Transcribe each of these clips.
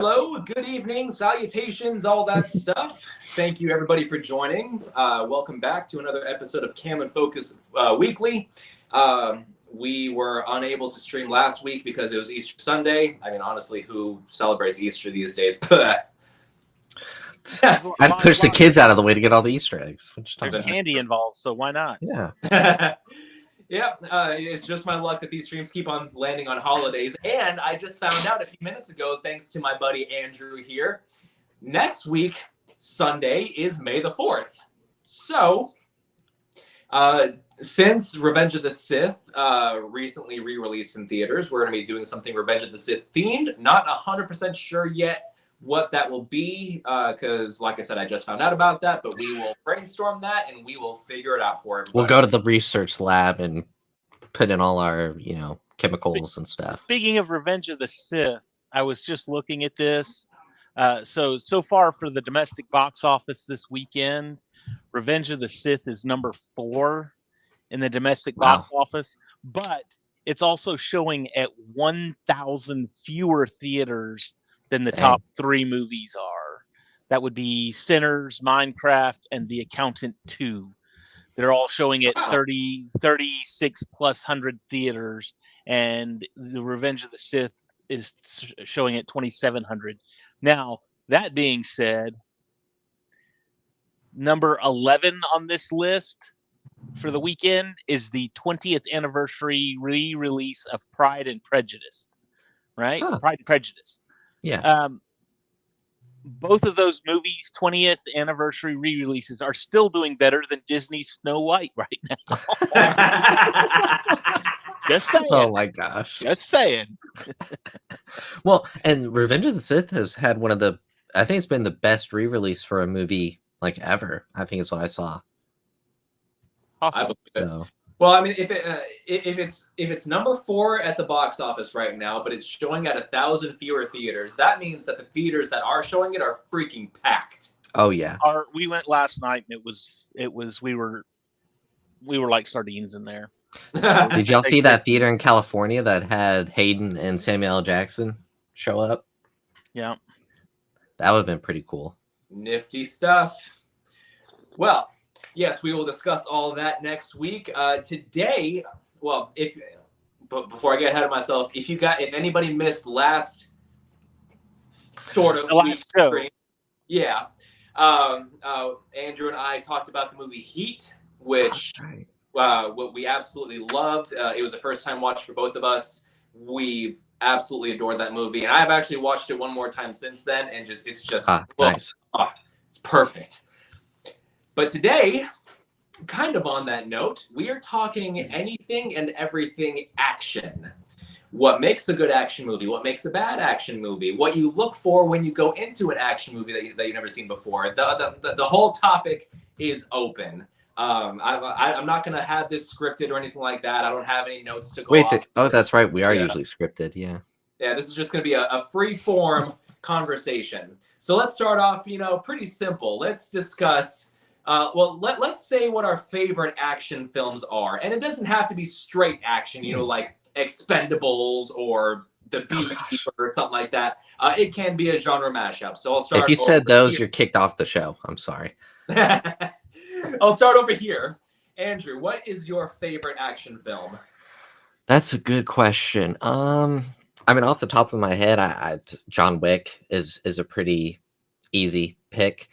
Hello, good evening, salutations, all that stuff. Thank you, everybody, for joining. Welcome back to another episode of Cam and Focus Weekly. We were unable to stream last week because it was Easter Sunday. I mean, honestly, who celebrates Easter these days? I'd push the kids out of the way to get all the Easter eggs. There's candy involved, so why not? Yeah. Yeah, it's just my luck that these streams keep on landing on holidays. And I just found out a few minutes ago, thanks to my buddy Andrew here, next week, Sunday, is May the 4th. So, since Revenge of the Sith recently re-released in theaters, we're going to be doing something Revenge of the Sith themed. Not 100% sure yet what that will be, because like I said, I just found out about that, but we will brainstorm that and we will figure it out for everybody. We'll go to the research lab and put in all our, chemicals and stuff. Speaking of Revenge of the Sith, I was just looking at this. So far for the domestic box office this weekend, Revenge of the Sith is number 4 in the domestic box office, but it's also showing at 1,000 fewer theaters than the top 3 movies are. That would be Sinners, Minecraft, and The Accountant 2. They're all showing at 36 plus 100 theaters, and The Revenge of the Sith is showing at 2,700. Now, that being said, number 11 on this list for the weekend is the 20th anniversary re-release of Pride and Prejudice, right? Huh. Pride and Prejudice. Yeah. Both of those movies' 20th anniversary re-releases are still doing better than Disney's Snow White right now. Just saying. Oh my gosh. Just saying. Well, and Revenge of the Sith has had one of the, I think it's been the best re-release for a movie like ever. I think is what I saw. Awesome. So. Well, I mean, if it's number 4 at the box office right now, but it's showing at 1,000 fewer theaters, that means that the theaters that are showing it are freaking packed. Oh yeah. We went last night, and we were like sardines in there. Did y'all see that theater in California that had Hayden and Samuel L. Jackson show up? Yeah. That would have been pretty cool. Nifty stuff. Well, yes, we will discuss all that next week. Today, well, but before I get ahead of myself, if anybody missed last sort of the last show, yeah, Andrew and I talked about the movie Heat, which what we absolutely loved. It was a first time watch for both of us. We absolutely adored that movie, and I've actually watched it one more time since then, and it's just nice. It's perfect. But today, kind of on that note, we are talking anything and everything action. What makes a good action movie? What makes a bad action movie? What you look for when you go into an action movie that you've never seen before. The whole topic is open. I'm not going to have this scripted or anything like that. I don't have any notes to go off. That's right. We are usually scripted. Yeah. Yeah, this is just going to be a free form conversation. So let's start off, pretty simple. Let's discuss let's say what our favorite action films are. And it doesn't have to be straight action, like Expendables or The Beekeeper or something like that. It can be a genre mashup. So I'll start. If you said those, you're kicked off the show. I'm sorry. I'll start over here. Andrew, what is your favorite action film? That's a good question. I mean, off the top of my head, John Wick is a pretty easy pick.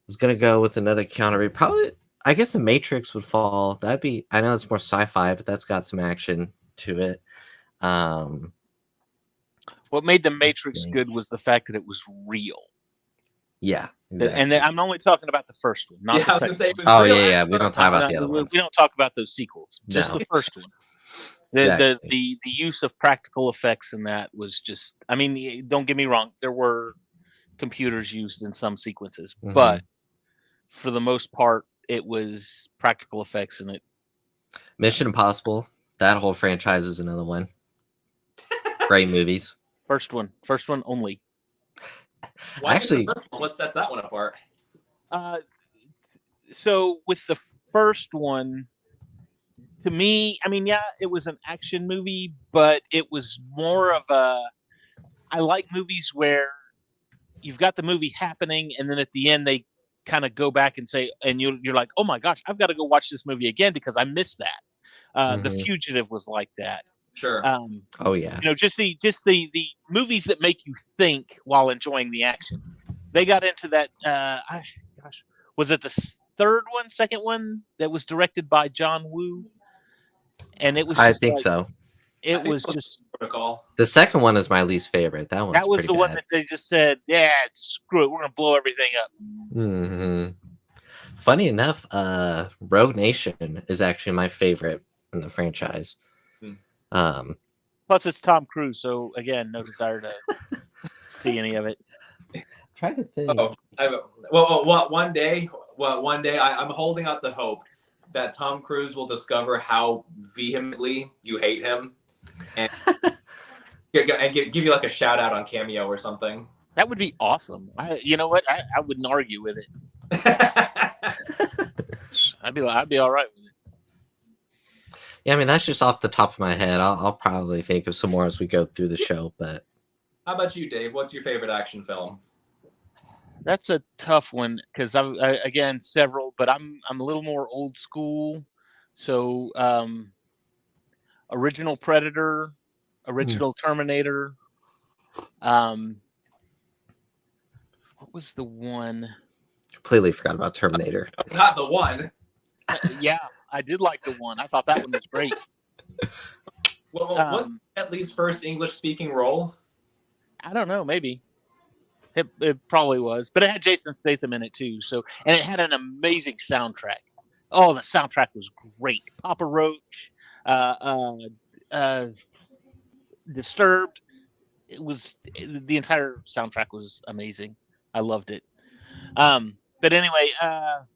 Was gonna go with another counter. Probably, I guess The Matrix would fall. I know it's more sci-fi, but that's got some action to it. What made The Matrix good was the fact that it was real. Yeah, exactly. And I'm only talking about the first one, not the second. Yeah. We don't talk about the other ones. We don't talk about those sequels. Just the first one. The use of practical effects in that was just. I mean, don't get me wrong. There were computers used in some sequences, but for the most part, it was practical effects in it. Mission Impossible, that whole franchise is another one. Great movies. First one only. Actually, what sets that one apart? So with the first one, to me, I mean, yeah, it was an action movie, but it was more of a. I like movies where you've got the movie happening, and then at the end they kind of go back and say, and you're like, oh my gosh, I've got to go watch this movie again because I missed that. The Mhm. Fugitive was like that. Sure. Oh yeah. Just the movies that make you think while enjoying the action. They got into that. Gosh, was it the second one that was directed by John Woo? And it was. I Just think like, so. It I think was it was just. Protocol. The second one is my least favorite. That one's That was pretty the one bad. that they just said, "Yeah, screw it, we're gonna blow everything up." Hmm. Funny enough, Rogue Nation is actually my favorite in the franchise. Hmm. Plus, it's Tom Cruise, so again, no desire to see any of it. Try to think. One day, I'm holding out the hope that Tom Cruise will discover how vehemently you hate him, and give you like a shout out on Cameo or something. That would be awesome. You know what? I wouldn't argue with it. I'd be all right with it. Yeah, I mean that's just off the top of my head. I'll probably think of some more as we go through the show. But How about you, Dave? What's your favorite action film? That's a tough one because again several, but I'm a little more old school. So original Predator, original Terminator. What was the one? completely forgot about Terminator. Not the one. Yeah, I did like the one. I thought that one was great. Well, was at least first English-speaking role? I don't know, maybe. It probably was, but it had Jason Statham in it too. So, and it had an amazing soundtrack. Oh, the soundtrack was great. Papa Roach, Disturbed. The entire soundtrack was amazing. I loved it. But anyway, there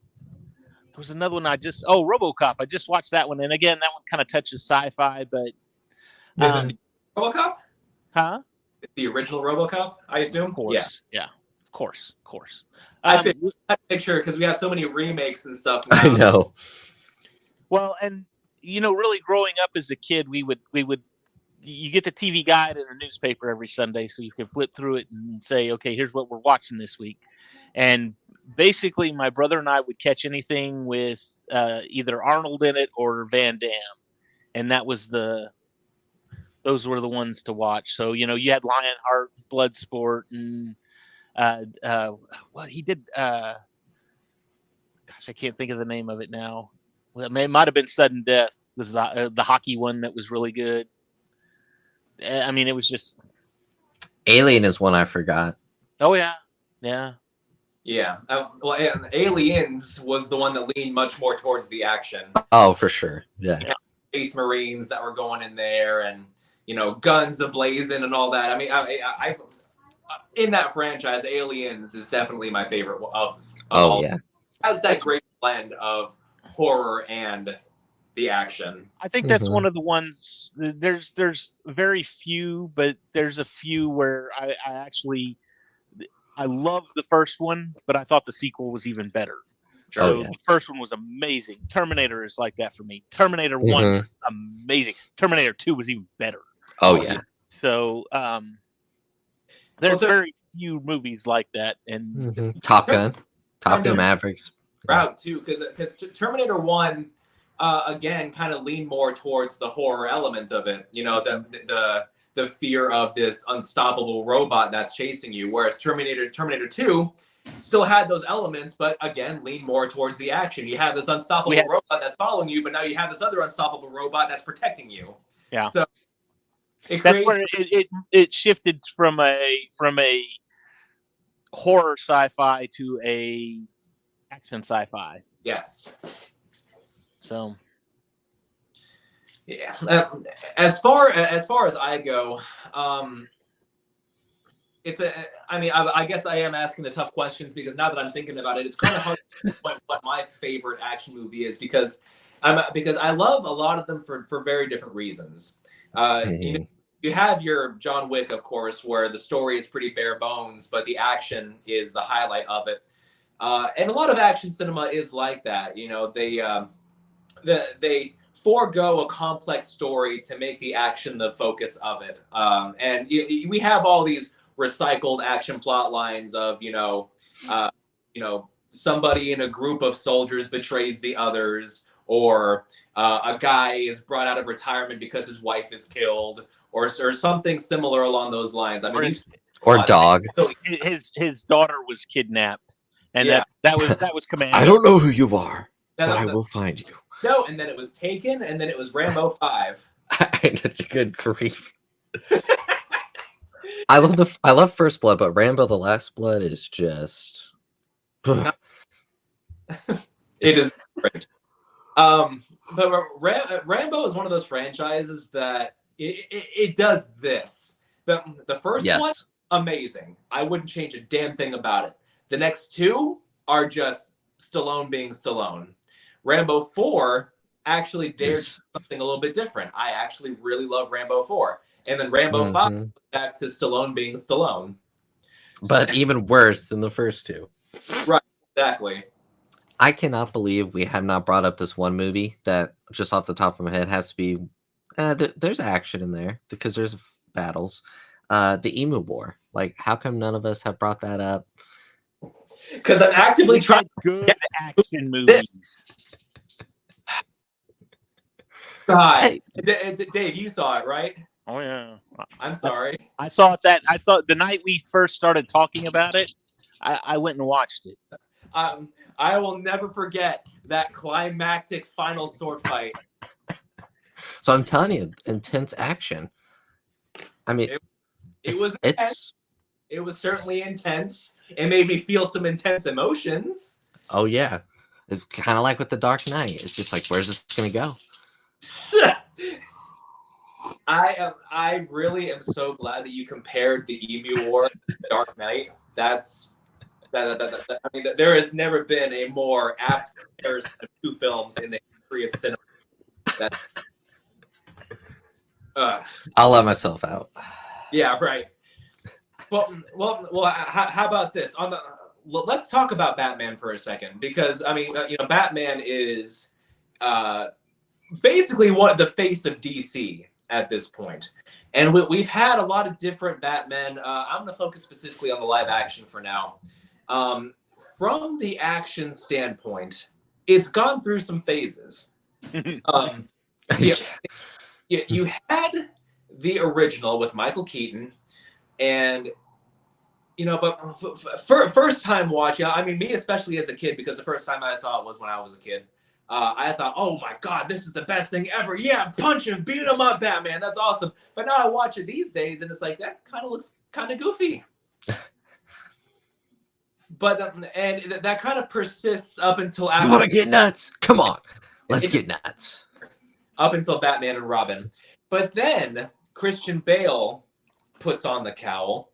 was another one RoboCop. I just watched that one, and again, that one kind of touches sci-fi, but RoboCop? huh? The original RoboCop, I assume. Of course, yeah, of course. I picture because we have so many remakes and stuff now. I know. Well, and really growing up as a kid, we would you get the TV guide in the newspaper every Sunday, so you can flip through it and say, okay, here's what we're watching this week. And basically, my brother and I would catch anything with either Arnold in it or Van Damme, and those were the ones to watch. So you had Lionheart, Bloodsport, and what he did. Gosh, I can't think of the name of it now. Well, it might have been Sudden Death. Was the hockey one that was really good. I mean, it was just. Alien is one I forgot. Oh yeah. Yeah. Aliens was the one that leaned much more towards the action. Oh, for sure. Yeah. Space Marines that were going in there, and guns ablazing and all that. I mean, I in that franchise, Aliens is definitely my favorite of all. Yeah. It has that great blend of horror and the action. I think that's one of the ones. There's very few, but there's a few where I love the first one, but I thought the sequel was even better. Sure. So the first one was amazing. Terminator is like that for me. Terminator 1 was amazing. Terminator 2 was even better. Oh yeah. So there's very few movies like that, and Top Gun Mavericks. Proud too, because Terminator 1 again kind of leaned more towards the horror element of it. The fear of this unstoppable robot that's chasing you, whereas Terminator 2 still had those elements, but again leaned more towards the action. You have this unstoppable robot that's following you, but now you have this other unstoppable robot that's protecting you. Yeah. So that's where it shifted from a horror sci-fi to a action sci-fi. Yes. So. Yeah. As far as I go, I guess I am asking the tough questions because now that I'm thinking about it, it's kind of hard to point what my favorite action movie is because I love a lot of them for very different reasons. You have your John Wick, of course, where the story is pretty bare bones, but the action is the highlight of it. And a lot of action cinema is like that. They forego a complex story to make the action the focus of it. And we have all these recycled action plot lines of, somebody in a group of soldiers betrays the others, or a guy is brought out of retirement because his wife is killed, or something similar along those lines. I mean, or dog. His daughter was kidnapped, and that was Commando. I don't know who you are, but I will find you. No, and then it was Taken, and then it was Rambo 5. Good grief. I love First Blood, but Rambo: The Last Blood is just. It is great. But Rambo is one of those franchises that it does this. The first one, amazing. I wouldn't change a damn thing about it. The next two are just Stallone being Stallone. Rambo 4 actually dared something a little bit different. I actually really love Rambo 4. And then Rambo 5 back to Stallone being Stallone. But even worse than the first two. Right, exactly. I cannot believe we have not brought up this one movie that, just off the top of my head, has to be... there's action in there because there's battles. The Emu War. Like, how come none of us have brought that up? Because I'm actively trying to get action movies. God, hey. Dave, you saw it, right? Oh yeah. I'm sorry. I saw it. I saw it the night we first started talking about it. I went and watched it. I will never forget that climactic final sword fight. So I'm telling you, intense action. I mean, it was certainly intense. It made me feel some intense emotions. Oh yeah, it's kind of like with The Dark Knight. It's just like, where's this gonna go? I really am so glad that you compared the Emu War to The Dark Knight. I mean, there has never been a more apt comparison of two films in the history of cinema. I'll let myself out. Yeah, right. Well. How about this? Let's talk about Batman for a second, because I mean, Batman is basically the face of DC at this point, and we've had a lot of different Batmen. I'm going to focus specifically on the live action for now. From the action standpoint, it's gone through some phases. You had the original with Michael Keaton, and but for first time watch, I mean, me especially as a kid, because the first time I saw it was when I was a kid. I thought, oh my God, this is the best thing ever. Yeah, punch him, beat him up, Batman. That's awesome. But now I watch it these days, and it's like, that kind of looks kind of goofy. But and that kind of persists up until after. You want to get nuts? Come on, let's get nuts. Up until Batman and Robin. But then Christian Bale puts on the cowl,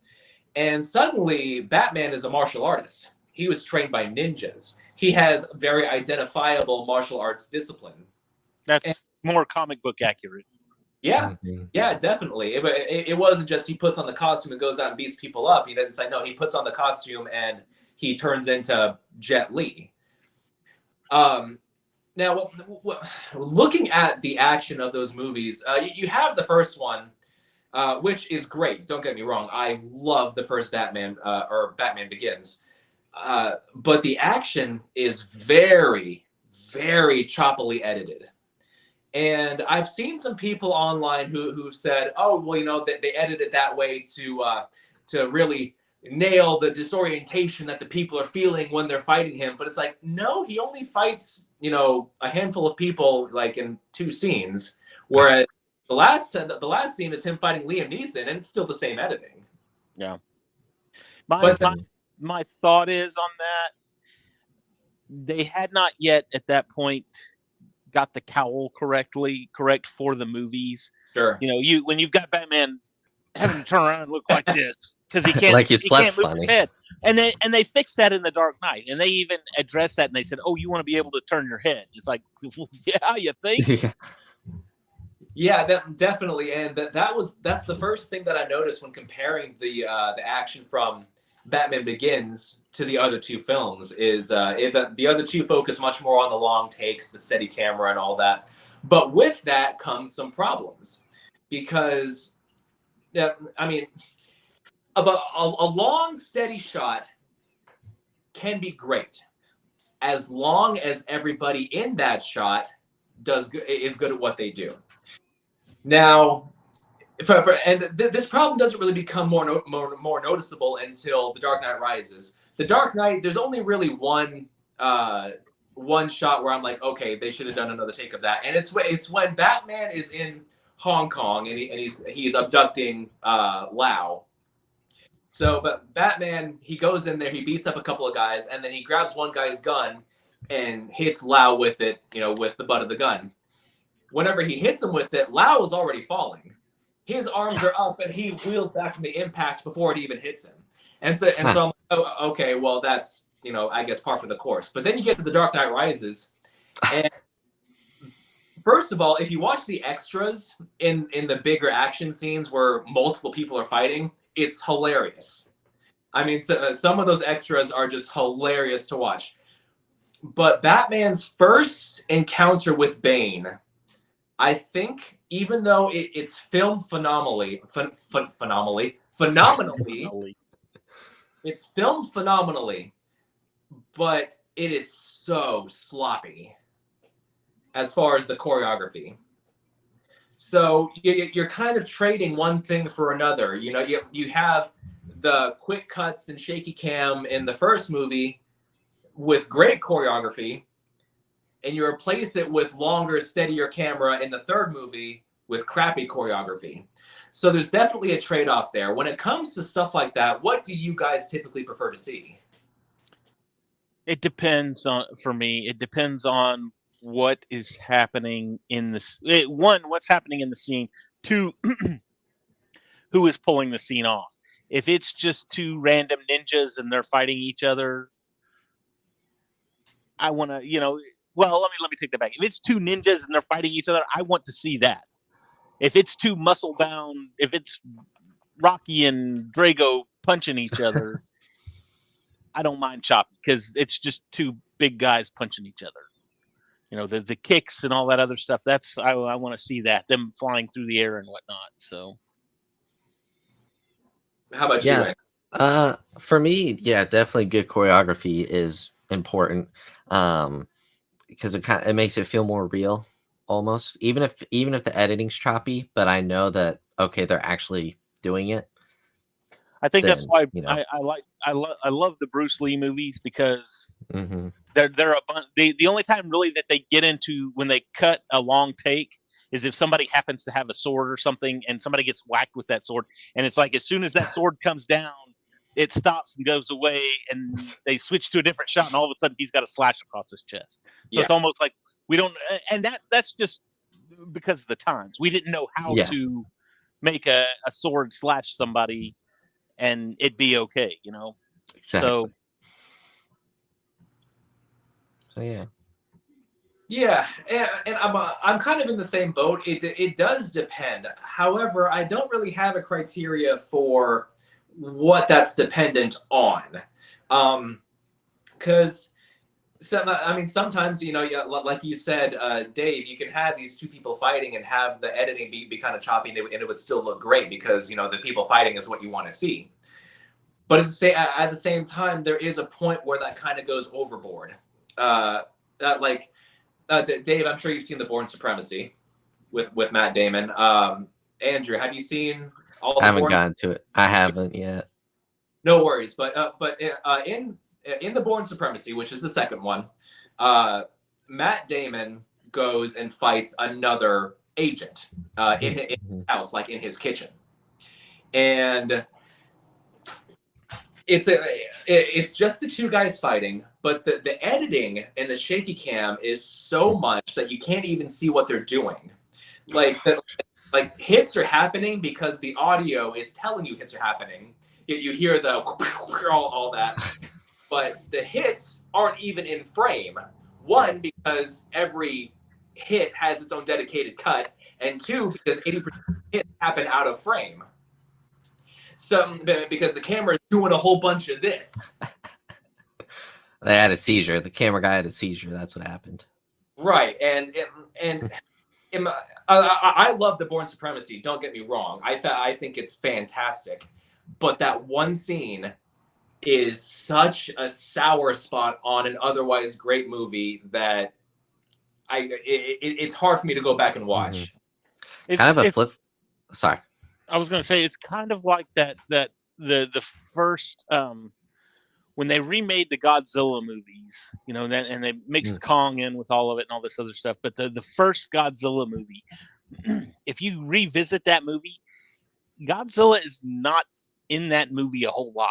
and suddenly Batman is a martial artist. He was trained by ninjas. He has very identifiable martial arts discipline. That's more comic book accurate. Yeah, yeah, definitely. It wasn't just he puts on the costume and goes out and beats people up. He doesn't say, no, he puts on the costume and he turns into Jet Li. Now, looking at the action of those movies, you have the first one, which is great. Don't get me wrong. I love the first Batman, or Batman Begins. But the action is very, very choppily edited. And I've seen some people online who've said, oh, well, they edited it that way to really nail the disorientation that the people are feeling when they're fighting him. But it's like, no, he only fights, a handful of people, like in 2 scenes. Whereas the last scene is him fighting Liam Neeson, and it's still the same editing. Yeah. My thought is on that, they had not yet at that point got the cowl correct for the movies. Sure. When you've got Batman having to turn around and look like this because he can't, like he can't move his head. And they fixed that in The Dark Knight, and they even addressed that, and they said, "Oh, you want to be able to turn your head?" It's like, yeah, you think? Yeah, definitely, and that's the first thing that I noticed when comparing the action from Batman Begins to the other two films is the other two focus much more on the long takes, the steady camera, and all that. But with that comes some problems because, I mean, about a long steady shot can be great as long as everybody in that shot is good at what they do. Now, this problem doesn't really become more noticeable until The Dark Knight Rises. The Dark Knight, there's only really one shot where I'm like, okay, they should have done another take of that, and it's when Batman is in Hong Kong and he's abducting Lau. So, but Batman, he goes in there, he beats up a couple of guys, and then he grabs one guy's gun and hits Lau with it, with the butt of the gun. Whenever he hits him with it, Lau is already falling. His arms are up, and he wheels back from the impact before it even hits him. And so I'm like, oh, okay, well, that's, I guess par for the course. But then you get to The Dark Knight Rises, and first of all, if you watch the extras in the bigger action scenes where multiple people are fighting, it's hilarious. I mean, some of those extras are just hilarious to watch. But Batman's first encounter with Bane, I phenomenally, it's filmed phenomenally. It's filmed phenomenally, but it is so sloppy as far as the choreography. So you're kind of trading one thing for another. You have the quick cuts and shaky cam in the first movie with great choreography, and you replace it with longer, steadier camera in the third movie with crappy choreography. So there's definitely a trade-off there. When it comes to stuff like that, what do you guys typically prefer to see? It depends for me, it depends on what is happening in this. One, what's happening in the scene. Two, who is pulling the scene off. If it's just two random ninjas and they're fighting each other, I want to, well, let me take that back. If it's two ninjas and they're fighting each other, I want to see that. If it's two muscle bound, if it's Rocky and Drago punching each other, I don't mind chopping because it's just two big guys punching each other. The kicks and all that other stuff. I want to see that, them flying through the air and whatnot. So, how about you? For me, definitely good choreography is important because it makes it feel more real, almost. Even if the editing's choppy, but I know that they're actually doing it. I think that's why I love the Bruce Lee movies because they're the only time really that they get into when they cut a long take is if somebody happens to have a sword or something and somebody gets whacked with that sword, and it's like as soon as that sword comes down, it stops and goes away, and they switch to a different shot, and all of a sudden he's got a slash across his chest. So it's almost like we don't, and that's just because of the times. We didn't know how to make a sword slash somebody and it'd be okay, Exactly. So yeah, and I'm kind of in the same boat. It does depend. However, I don't really have a criteria for what that's dependent on, because sometimes like you said, Dave, you can have these two people fighting and have the editing be kind of choppy, and it would still look great because the people fighting is what you want to see. But at the same time, there is a point where that kind of goes overboard. Dave, I'm sure you've seen The Bourne Supremacy with Matt Damon. Andrew, have you seen all? I haven't gotten to it. I haven't yet. No worries, but in The Bourne Supremacy, which is the second one, Matt Damon goes and fights another agent in his house, like in his kitchen, and it's just the two guys fighting, but the editing and the shaky cam is so much that you can't even see what they're doing. Like hits are happening because the audio is telling you hits are happening. You hear the all that, but the hits aren't even in frame. One, because every hit has its own dedicated cut, and two, because 80% of hits happen out of frame. because the camera is doing a whole bunch of this. They had a seizure. The camera guy had a seizure. That's what happened. Right, and I love the Bourne Supremacy. Don't get me wrong. I think it's fantastic, but that one scene is such a sour spot on an otherwise great movie that it's hard for me to go back and watch. Kind of a flip. Sorry, I was going to say it's kind of like that the first when they remade the Godzilla movies, you know, and they mixed Kong in with all of it and all this other stuff. But the first Godzilla movie, if you revisit that movie, Godzilla is not in that movie a whole lot.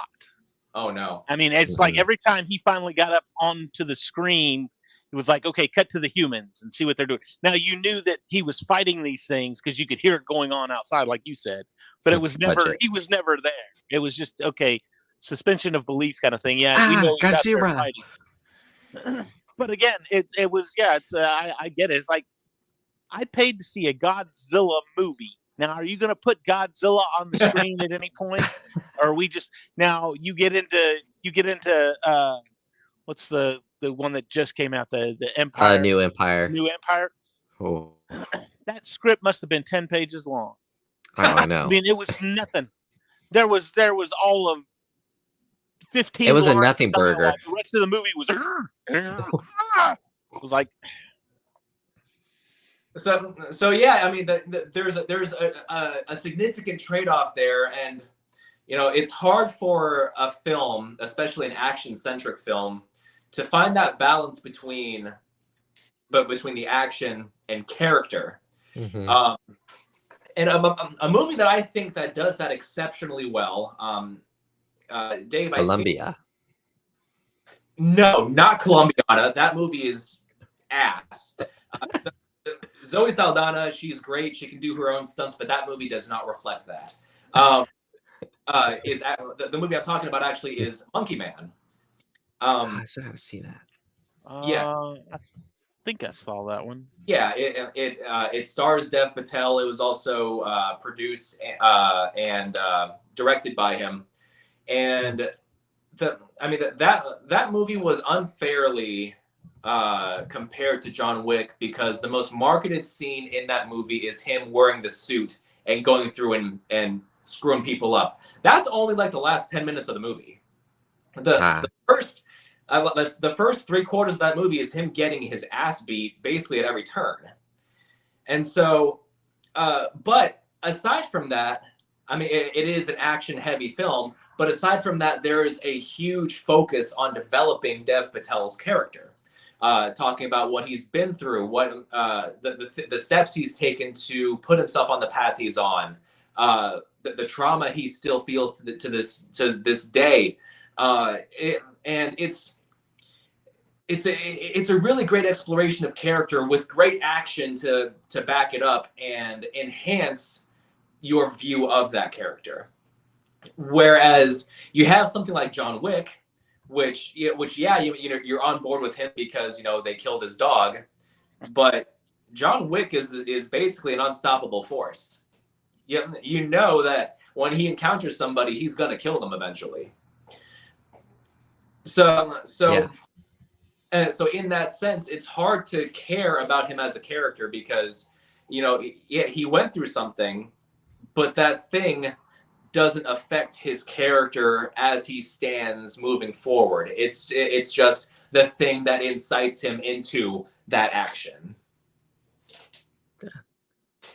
Oh no! I mean, it's like every time he finally got up onto the screen, it was like, okay, cut to the humans and see what they're doing. Now you knew that he was fighting these things because you could hear it going on outside, like you said. But it was never. He was never there. It was just okay. Suspension of belief kind of thing. Yeah, we know he's out there fighting. But again, it was I get it. It's like I paid to see a Godzilla movie. Now, are you going to put Godzilla on the screen at any point, or are we just now? You get into what's the one that just came out, the Empire, New Empire. Oh. That script must have been 10 pages long. Oh, I know. I mean, it was nothing. There was all of 15. It was a nothing burger. The rest of the movie was it was like. So yeah, I mean, there's a significant trade-off there, and you know, it's hard for a film, especially an action-centric film, to find that balance between the action and character. And a movie that I think that does that exceptionally well, Dave. Columbia. No, not Columbiana. That movie is ass. Zoe Saldana, she's great. She can do her own stunts, but that movie does not reflect that. The movie I'm talking about actually is Monkey Man. I still have to see that. Yes, I think I saw that one. Yeah, it stars Dev Patel. It was also produced and directed by him, and that movie was unfairly compared to John Wick because the most marketed scene in that movie is him wearing the suit and going through and screwing people up. That's only like the last 10 minutes of the movie. The first 3/4 of that movie is him getting his ass beat basically at every turn. And so, but aside from that, I mean, it is an action-heavy film. But aside from that, there is a huge focus on developing Dev Patel's character. Talking about what he's been through, what the steps he's taken to put himself on the path he's on, the trauma he still feels to this day, and it's a really great exploration of character with great action to back it up and enhance your view of that character. Whereas you have something like John Wick, which you're on board with him because they killed his dog, but John Wick is basically an unstoppable force. You know that when he encounters somebody, he's gonna kill them eventually. So in that sense, it's hard to care about him as a character because he went through something, but that thing doesn't affect his character as he stands moving forward. It's just the thing that incites him into that action. Yeah.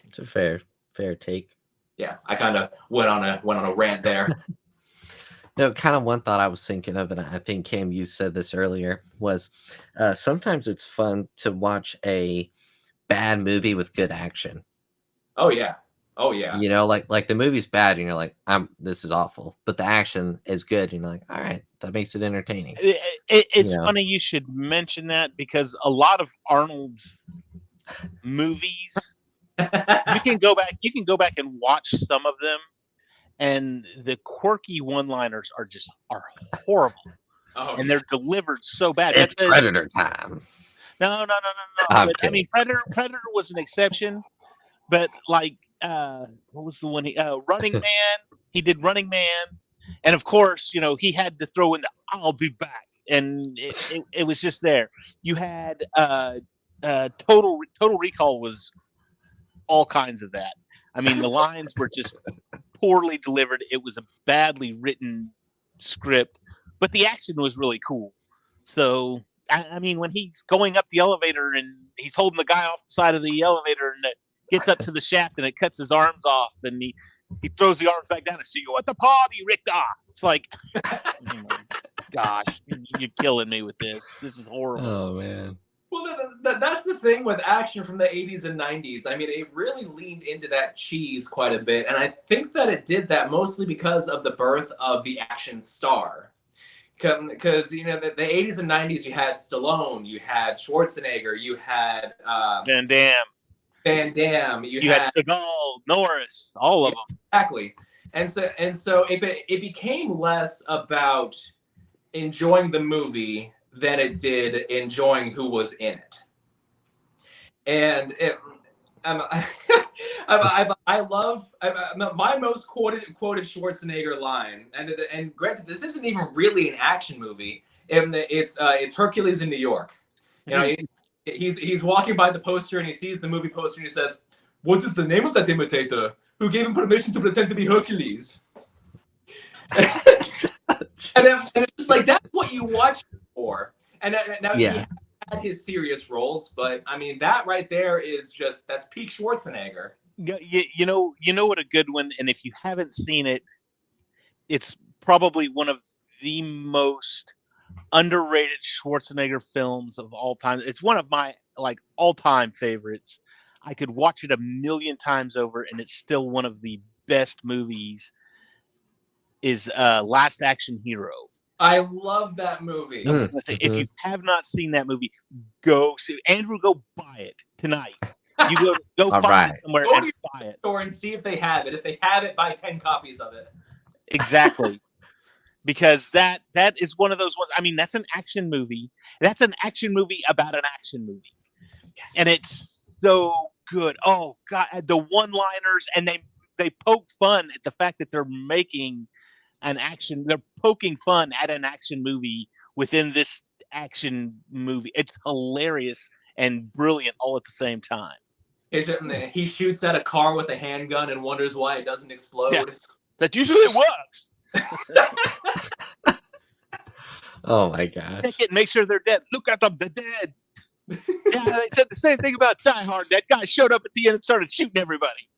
It's a fair take. Yeah, I kind of went on a rant there. No, kind of one thought I was thinking of, and I think Cam, you said this earlier, was sometimes it's fun to watch a bad movie with good action. Oh yeah. Like the movie's bad, and you're like, this is awful, but the action is good, and you're like, all right, that makes it entertaining. It's funny you should mention that because a lot of Arnold's movies, you can go back and watch some of them, and the quirky one-liners are horrible, and they're delivered so bad. It's Predator time. No. I mean, Predator was an exception, but like. What was the one? Running Man He did Running Man, and of course, he had to throw in the "I'll be back," and it was just there. You had Total Recall was all kinds of that. I mean, the lines were just poorly delivered. It was a badly written script, but the action was really cool. So, I mean, when he's going up the elevator and he's holding the guy off the side of the elevator and it gets up to the shaft and it cuts his arms off and he throws the arms back down and see you at the party, Richter. It's like, oh my gosh, you're killing me with this. This is horrible. Oh, man. Well, that's the thing with action from the 80s and 90s. I mean, it really leaned into that cheese quite a bit. And I think that it did that mostly because of the birth of the action star. Because, the 80s and 90s, you had Stallone, you had Schwarzenegger, you had Van Damme, you had Seagal, Norris, all of them. Exactly. And so it became less about enjoying the movie than it did enjoying who was in it. And I love my most quoted Schwarzenegger line, and granted, this isn't even really an action movie. It's Hercules in New York. He's walking by the poster and he sees the movie poster and he says, "What is the name of that imitator who gave him permission to pretend to be Hercules?" and it's just like, that's what you watch for. And now he had his serious roles, but I mean, that right there that's peak Schwarzenegger. You know what a good one, and if you haven't seen it, it's probably one of the most underrated Schwarzenegger films of all time. It's one of my all-time favorites. I could watch it a million times over, and it's still one of the best movies. Is Last Action Hero. I love that movie. I was gonna say, if you have not seen that movie, go see it. Andrew, go buy it tonight. You go find it somewhere and buy it. Or and see if they have it. If they have it, buy 10 copies of it. Exactly. Because that is one of those ones. I mean, that's an action movie. That's an action movie about an action movie. Yes. And it's so good. Oh God, the one-liners, and they poke fun at the fact that they're making they're poking fun at an action movie within this action movie. It's hilarious and brilliant all at the same time. He shoots at a car with a handgun and wonders why it doesn't explode. Yeah, that usually works. Oh my gosh. Take it and make sure they're dead. Look at them, they're dead. Yeah, they said the same thing about Die Hard. That guy showed up at the end and started shooting everybody.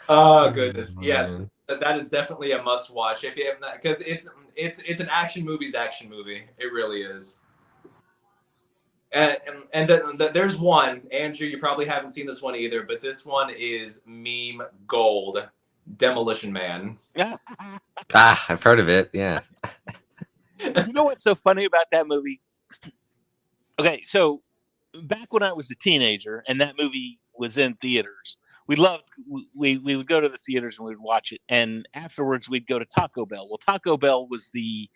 Oh goodness, yes, that is definitely a must-watch if you have not, because it's an action movie's action movie. It really is. And there's one, Andrew, you probably haven't seen this one either, but this one is meme gold. Demolition Man. I've heard of it. Yeah. You know what's so funny about that movie? Okay, so back when I was a teenager and that movie was in theaters, we would go to the theaters and we'd watch it, and afterwards we'd go to Taco Bell. Well, Taco Bell was the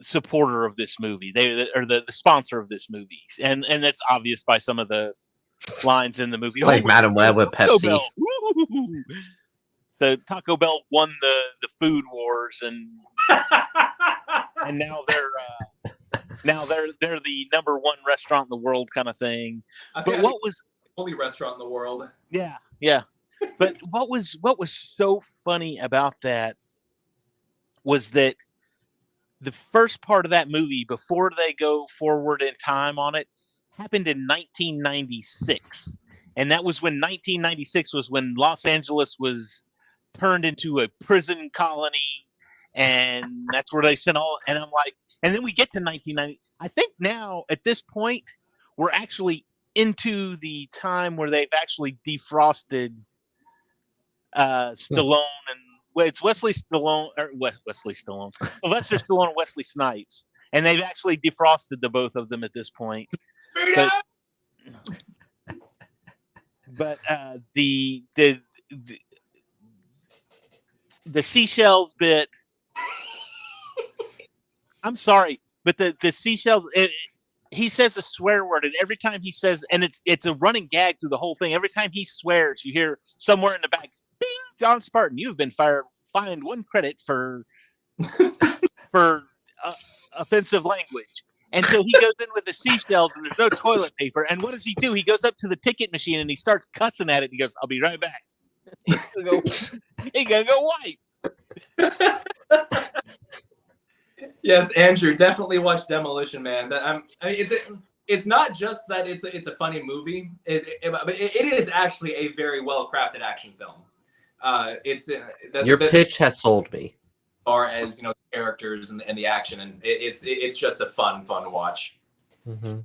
supporter of this movie. They are the sponsor of this movie, and that's obvious by some of the lines in the movie. It's like Madam Web with Pepsi. So Taco Bell won the food wars, and now they're the number one restaurant in the world kind of thing. But what was only restaurant in the world? Yeah. But what was so funny about that was that the first part of that movie, before they go forward in time on it, happened in 1996. And that was when 1996 was when Los Angeles was turned into a prison colony. And that's where they sent all. And I'm like, and then we get to 1990. I think now at this point, we're actually into the time where they've actually defrosted Stallone and it's Wesley Stallone or Wesley Stallone, Sylvester Stallone and Wesley Snipes, and they've actually defrosted the both of them at this point. But the seashells bit. I'm sorry, but the seashells. he says a swear word, and every time he says, and it's a running gag through the whole thing. Every time he swears, you hear somewhere in the back, "Bing, John Spartan, you've been fined 1 credit for offensive language." And so he goes in with the seashells, and there's no toilet paper. And what does he do? He goes up to the ticket machine and he starts cussing at it. He goes, "I'll be right back." He's gonna go wipe. Yes, Andrew, definitely watch Demolition Man. It's not just that it's a funny movie. It is actually a very well crafted action film. Your pitch has sold me. As far as the characters and the action, and it's just a fun watch. Mm-hmm.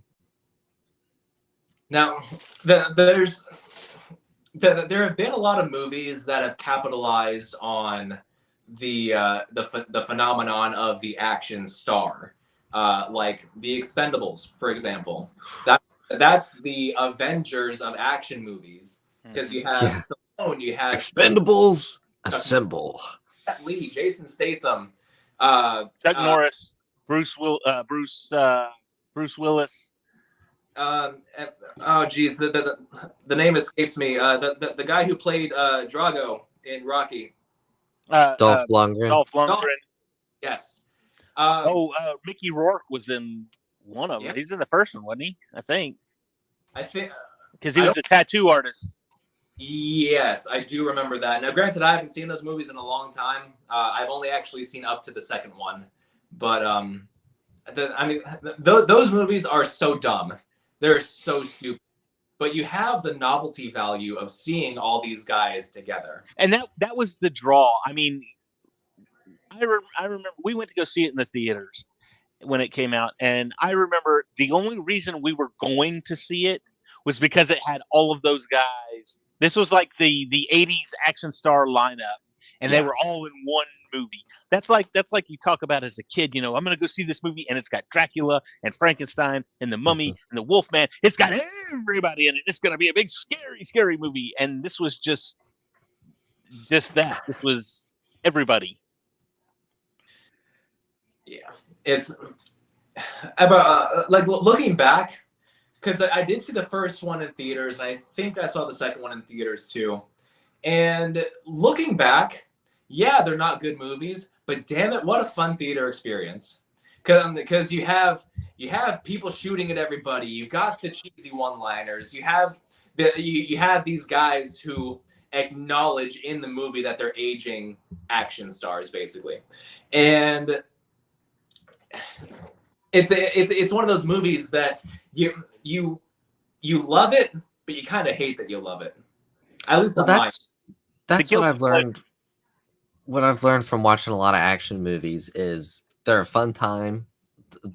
Now, there have been a lot of movies that have capitalized on the phenomenon of the action star, like The Expendables, for example. That's the Avengers of action movies, because you have Stallone, you have Expendables, assemble. Lee, Jason Statham, Chuck Norris, Bruce Willis. Oh geez, the name escapes me. The guy who played Drago in Rocky. Dolph Lundgren. Dolph Lundgren. Yes. Mickey Rourke was in one of them. He's in the first one, wasn't he? I think because he was a tattoo artist. Yes, I do remember that. Now, granted, I haven't seen those movies in a long time. I've only actually seen up to the second one, but those movies are so dumb. They're so stupid. But you have the novelty value of seeing all these guys together, and that was the draw. I mean, I remember we went to go see it in the theaters when it came out, and I remember the only reason we were going to see it was because it had all of those guys. This was like the 80s action star lineup, and they were all in one movie. That's like you talk about as a kid, I'm going to go see this movie, and it's got Dracula and Frankenstein and the Mummy and the Wolfman. It's got everybody in it. It's going to be a big, scary movie. And this was just that. This was everybody. Yeah, it's about like looking back, because I did see the first one in theaters, and I think I saw the second one in theaters too. And looking back, yeah, they're not good movies, but damn it, what a fun theater experience! Because you have people shooting at everybody. You've got the cheesy one-liners. You have these guys who acknowledge in the movie that they're aging action stars, basically, and it's one of those movies that you love it, but you kind of hate that you love it. At least that's what I've learned. What I've learned from watching a lot of action movies is they're a fun time.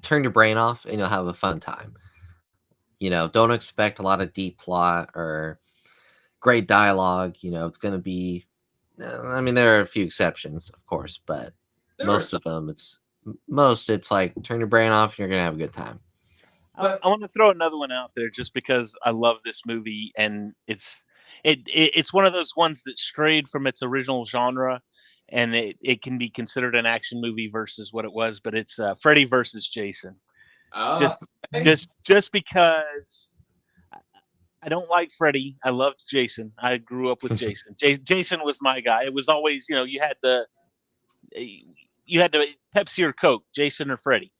Turn your brain off and you'll have a fun time. Don't expect a lot of deep plot or great dialogue. It's going to be, I mean, there are a few exceptions, of course, but most of them, it's like turn your brain off and you're going to have a good time. I want to throw another one out there just because I love this movie, and it's one of those ones that strayed from its original genre, and it can be considered an action movie versus what it was, but it's Freddy versus Jason. Just because I don't like Freddy. I loved Jason. I grew up with Jason. Jason was my guy. It was always, you had the Pepsi or Coke, Jason or Freddy.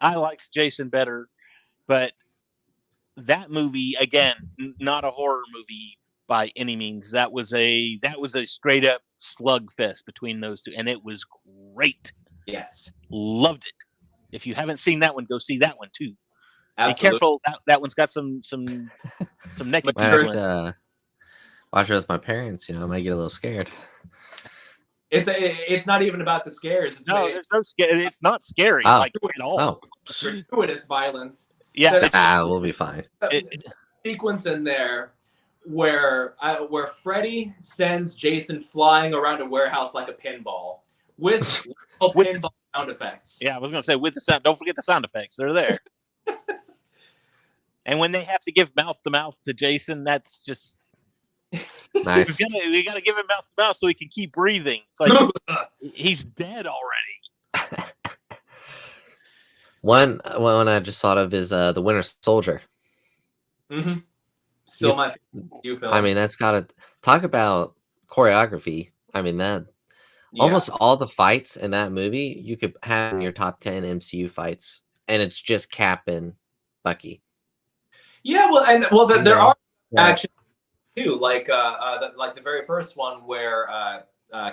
I liked Jason better, but that movie, again, not a horror movie by any means. That was a straight up slugfest between those two, and it was great. Yes, loved it. If you haven't seen that one, go see that one too. Absolutely. Be careful. That one's got some naked people. Watch it with my parents. I might get a little scared. It's not even about the scares. There's no scare. It's not scary at all. Oh, gratuitous violence. Yeah, we'll be fine. Sequence in there where Freddy sends Jason flying around a warehouse like a pinball with pinball sound effects. Yeah, I was gonna say with the sound. Don't forget the sound effects; they're there. And when they have to give mouth to mouth to Jason, that's just nice. We gotta give him mouth to mouth so he can keep breathing. It's like he's dead already. One I just thought of is the Winter Soldier. Mm-hmm. Still You- my favorite MCU film. I mean, that's got to talk about choreography. I mean, that Yeah. almost all the fights in that movie you could have in your top 10 MCU fights, and it's just Cap and Bucky. Yeah, there Yeah. are Yeah. action too, like the very first one where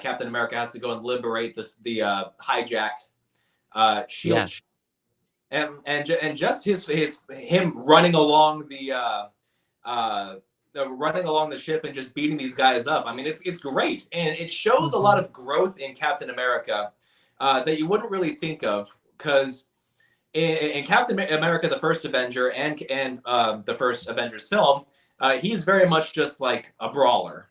Captain America has to go and liberate the hijacked shield, Yeah. and just him running along running along the ship and just beating these guys up. I mean, it's great, and it shows a lot of growth in Captain America that you wouldn't really think of, because in Captain America: The First Avenger and the first Avengers film, he's very much just like a brawler.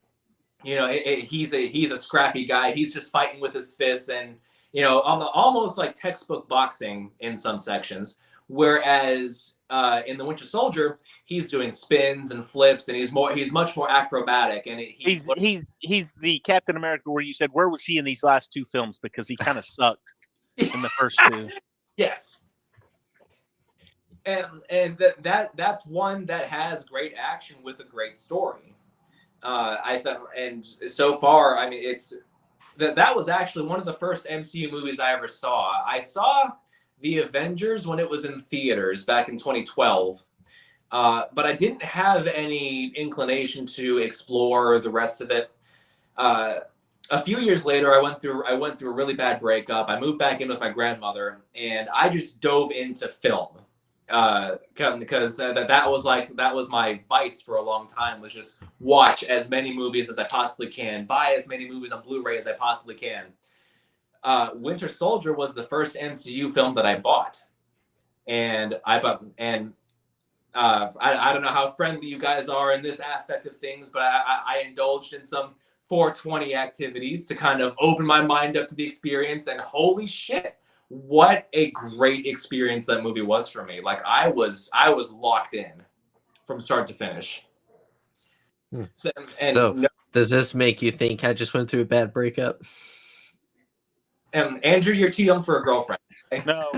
You know, he's a scrappy guy. He's just fighting with his fists, and almost like textbook boxing in some sections. Whereas in the Winter Soldier, he's doing spins and flips, and he's much more acrobatic, and He's the Captain America where you said, where was he in these last two films, because he kind of sucked in the first two. Yes. And that's one that has great action with a great story. I thought, and so far, I mean, that was actually one of the first MCU movies I ever saw. I saw The Avengers when it was in theaters back in 2012, but I didn't have any inclination to explore the rest of it. A few years later, I went through a really bad breakup. I moved back in with my grandmother, and I just dove into film. Because that was my vice for a long time, was just watch as many movies as I possibly can, buy as many movies on Blu-ray as I possibly can. Winter Soldier was the first MCU film that I bought, and I don't know how friendly you guys are in this aspect of things, but I indulged in some 420 activities to kind of open my mind up to the experience, and holy shit, what a great experience that movie was for me. Like, I was locked in from start to finish. So does this make you think I just went through a bad breakup? Andrew, you're too young for a girlfriend. No,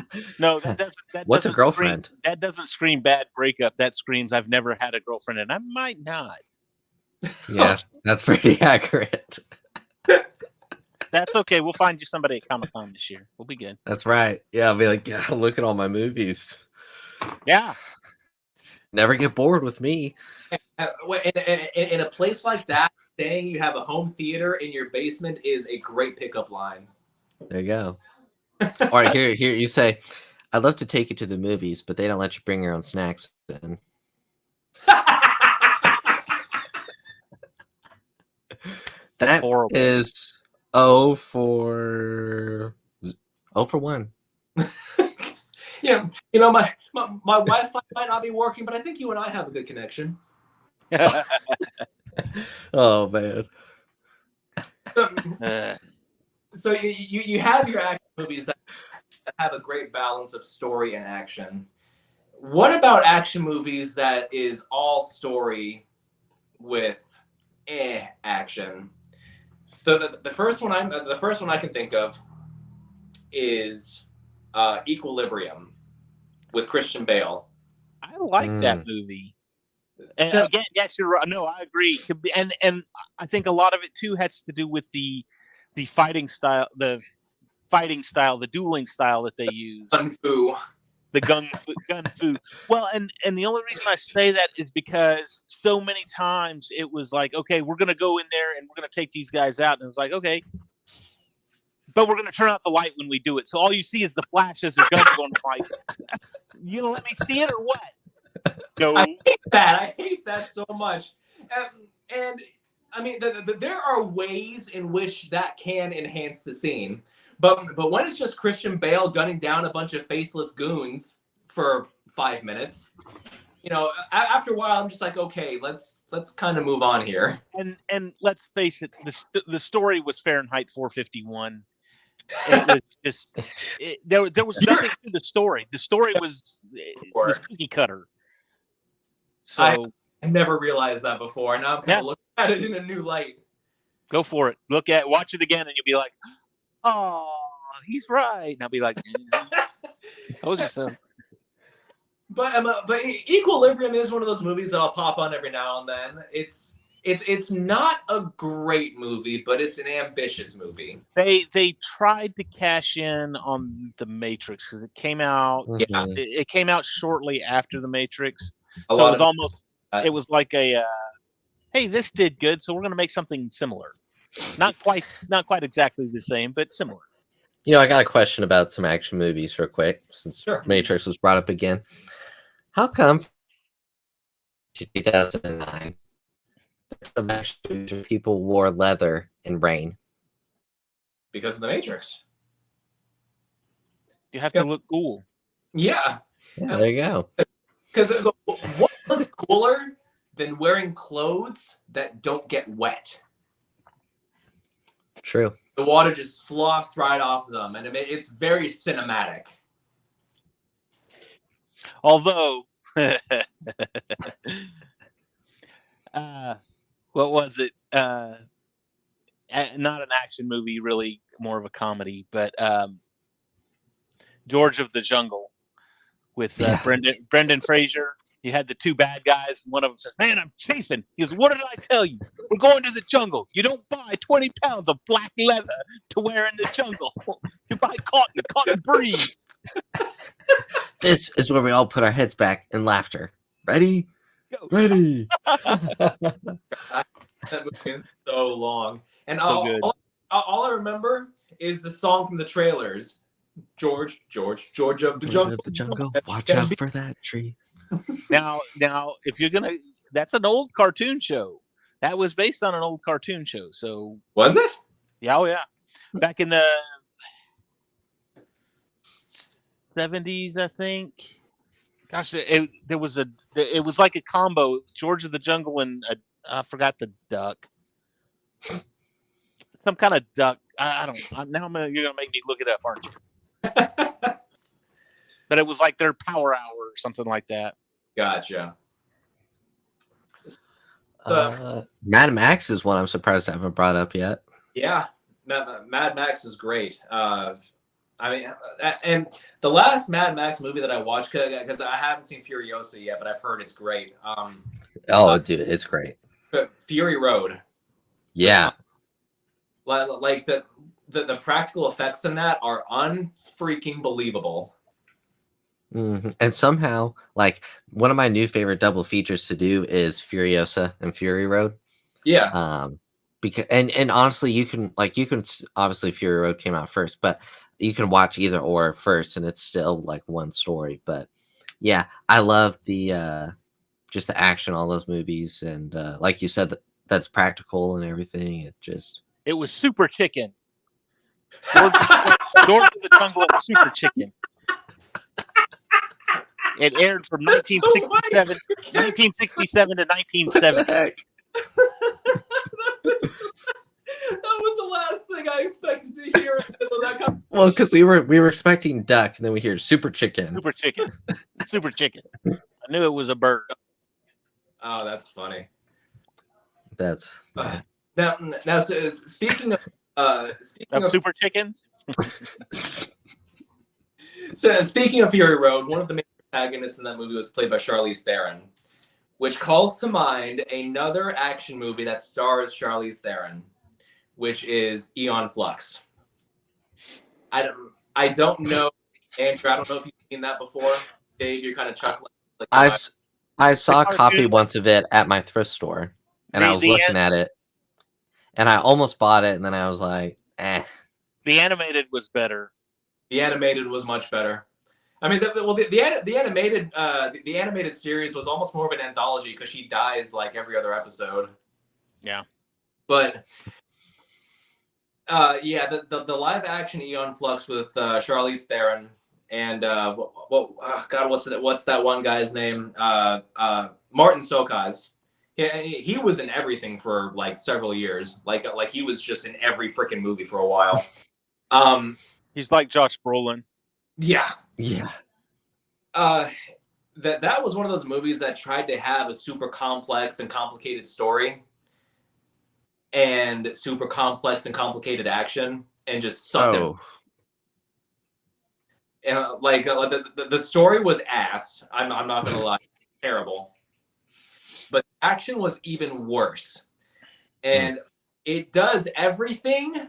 that What's a girlfriend? That doesn't scream bad breakup. That screams I've never had a girlfriend, and I might not. Yeah, that's pretty accurate. That's okay. We'll find you somebody at Comic-Con this year. We'll be good. That's right. Yeah, I'll be like, yeah, look at all my movies. Yeah. Never get bored with me. In a place like that, saying you have a home theater in your basement is a great pickup line. There you go. All right, here you say, I'd love to take you to the movies, but they don't let you bring your own snacks in. That horrible. Is 0 for 1. Yeah, my Wi-Fi might not be working, but I think you and I have a good connection. Oh man. So you have your action movies that have a great balance of story and action. What about action movies that is all story with action? The first one I can think of is Equilibrium with Christian Bale. I like that movie. And again, yes, you're right. No, I agree. And I think a lot of it too has to do with the fighting style, the dueling style that they use. Gun fu. The gun fu. Well, and the only reason I say that is because so many times it was like, okay, we're gonna go in there and we're gonna take these guys out, and it was like, okay, but we're gonna turn out the light when we do it. So all you see is the flashes of guns going like, you gonna let me see it or what? No. I hate that so much. And I mean, there are ways in which that can enhance the scene. But when it's just Christian Bale gunning down a bunch of faceless goons for 5 minutes, after a while, I'm just like, okay, let's kind of move on here. And let's face it, the story was Fahrenheit 451. It was just there was nothing to the story. The story was cookie cutter. So I never realized that before, and now I'm kind of looking at it in a new light. Go for it. Watch it again, and you'll be like, "Oh, he's right." And I'll be like, Told you so. But Equilibrium is one of those movies that I'll pop on every now and then. It's not a great movie, but it's an ambitious movie. They tried to cash in on the Matrix because it came out. Mhm. It came out shortly after the Matrix, A so lot it was of- almost. It was like a, hey, this did good, so we're going to make something similar. Not quite exactly the same, but similar. You know, I got a question about some action movies real quick, since Sure. Matrix was brought up again. How come 2009 some action movies where people wore leather in rain? Because of the Matrix. You have Yep. to look cool. Yeah. Yeah, there you go. Because what looks cooler than wearing clothes that don't get wet? True. The water just sloughs right off them, and it's very cinematic. Although, what was it? Not an action movie, really, more of a comedy. But George of the Jungle with Yeah. Brendan Fraser. You had the two bad guys, and one of them says, "Man, I'm chafing." He goes, "What did I tell you? We're going to the jungle. You don't buy 20 pounds of black leather to wear in the jungle. You buy cotton. Cotton breeds." This is where we all put our heads back in laughter. Ready? Go. Ready. That movie is so long, and So good. all I remember is the song from the trailers. George of the George Jungle. of the jungle. Watch out for that tree. Now, if you're gonna, that's an old cartoon show. That was based on an old cartoon show. So Was it? yeah, oh yeah, back in the 70s, I think. Gosh, it was like a combo. It was George of the Jungle and I forgot the duck. Some kind of duck. I don't. Now you're gonna make me look it up, aren't you? But it was like their power hour or something like that. Gotcha. Mad Max is one I'm surprised I haven't brought up yet. Yeah, Mad Max is great. I mean, and the last Mad Max movie that I watched, because I haven't seen Furiosa yet, but I've heard it's great. Oh, dude, it's great. Fury Road. Yeah. Like the practical effects in that are unfreaking believable. Mhm. And somehow, like, one of my new favorite double features to do is Furiosa and Fury Road. Yeah. Because and honestly, you can obviously Fury Road came out first, but you can watch either or first, and it's still like one story. But yeah, I love the just the action, all those movies, and like you said, that's practical and everything. It was Super Chicken. George of the Jungle and Super Chicken. It aired from 1967 to 1970. That was the last thing I expected to hear. Well, because we were expecting duck, and then we hear Super Chicken. Super Chicken. Super Chicken. I knew it was a bird. Oh, that's funny. That's Now, so speaking of Super Chickens. So speaking of Fury Road, one of the main protagonists in that movie was played by Charlize Theron, which calls to mind another action movie that stars Charlize Theron, which is Aeon Flux. I don't know, Andrew. I don't know if you've seen that before. Dave, you're kind of chuckling. Like, I saw a copy once of it at my thrift store, and I was looking at it, and I almost bought it, and then I was like, eh. The animated was better. The animated was much better. I mean, the animated series was almost more of an anthology because she dies like every other episode. Yeah. But yeah, the live action Aeon Flux with Charlize Theron and what's that one guy's name? Martin Sokaz. He was in everything for like several years. Like he was just in every freaking movie for a while. He's like Josh Brolin. Yeah. Yeah. That was one of those movies that tried to have a super complex and complicated story and super complex and complicated action and just sucked it. The story was ass. I'm not gonna lie, terrible. But action was even worse, and it does everything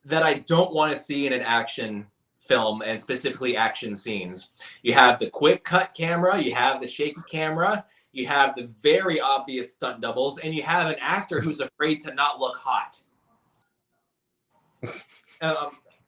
that I don't want to see in an action film, and specifically action scenes. You have the quick cut camera, you have the shaky camera, you have the very obvious stunt doubles, and you have an actor who's afraid to not look hot.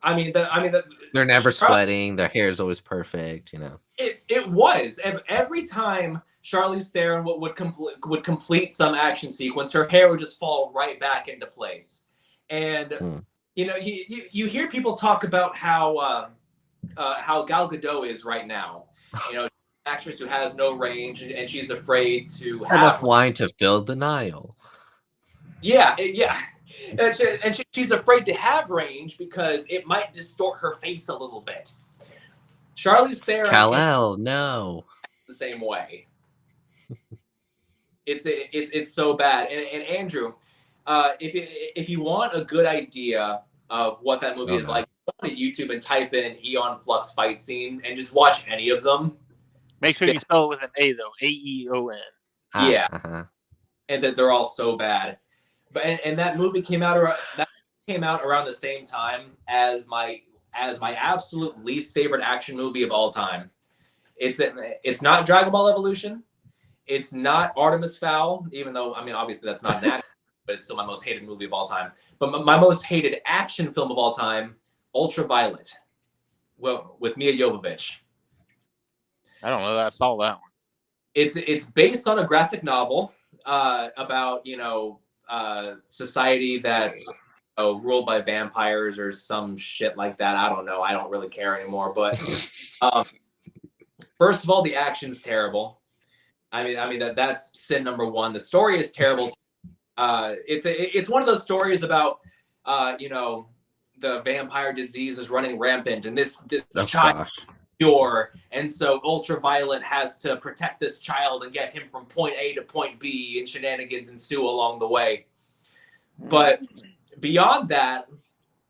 They're never sweating. Their hair is always perfect. It was every time Charlize Theron would complete some action sequence, her hair would just fall right back into place. And you hear people talk about how Gal Gadot is right now. Actress who has no range and she's afraid to have enough wine to fill the Nile. Yeah. And she's afraid to have range because it might distort her face a little bit. Charlize Theron. Kal-El, no. The same way. It's so bad. And Andrew, if you want a good idea of what that movie is like, go to YouTube and type in Aeon Flux fight scene and just watch any of them. Make sure you spell it with an A though, Aeon. Yeah, and that they're all so bad. But and that movie came out around the same time as my absolute least favorite action movie of all time. It's not Dragon Ball Evolution. It's not Artemis Fowl, even though obviously that's not that, but it's still my most hated movie of all time. But my most hated action film of all time, Ultraviolet, with Mia Jovovich. I don't know that I saw that one. It's based on a graphic novel about society that's ruled by vampires or some shit like that. I don't know. I don't really care anymore. But first of all, the action's terrible. That's sin number one. The story is terrible. It's one of those stories about the vampire disease is running rampant, and this child is pure, and so Ultraviolet has to protect this child and get him from point A to point B, and shenanigans ensue along the way. But beyond that,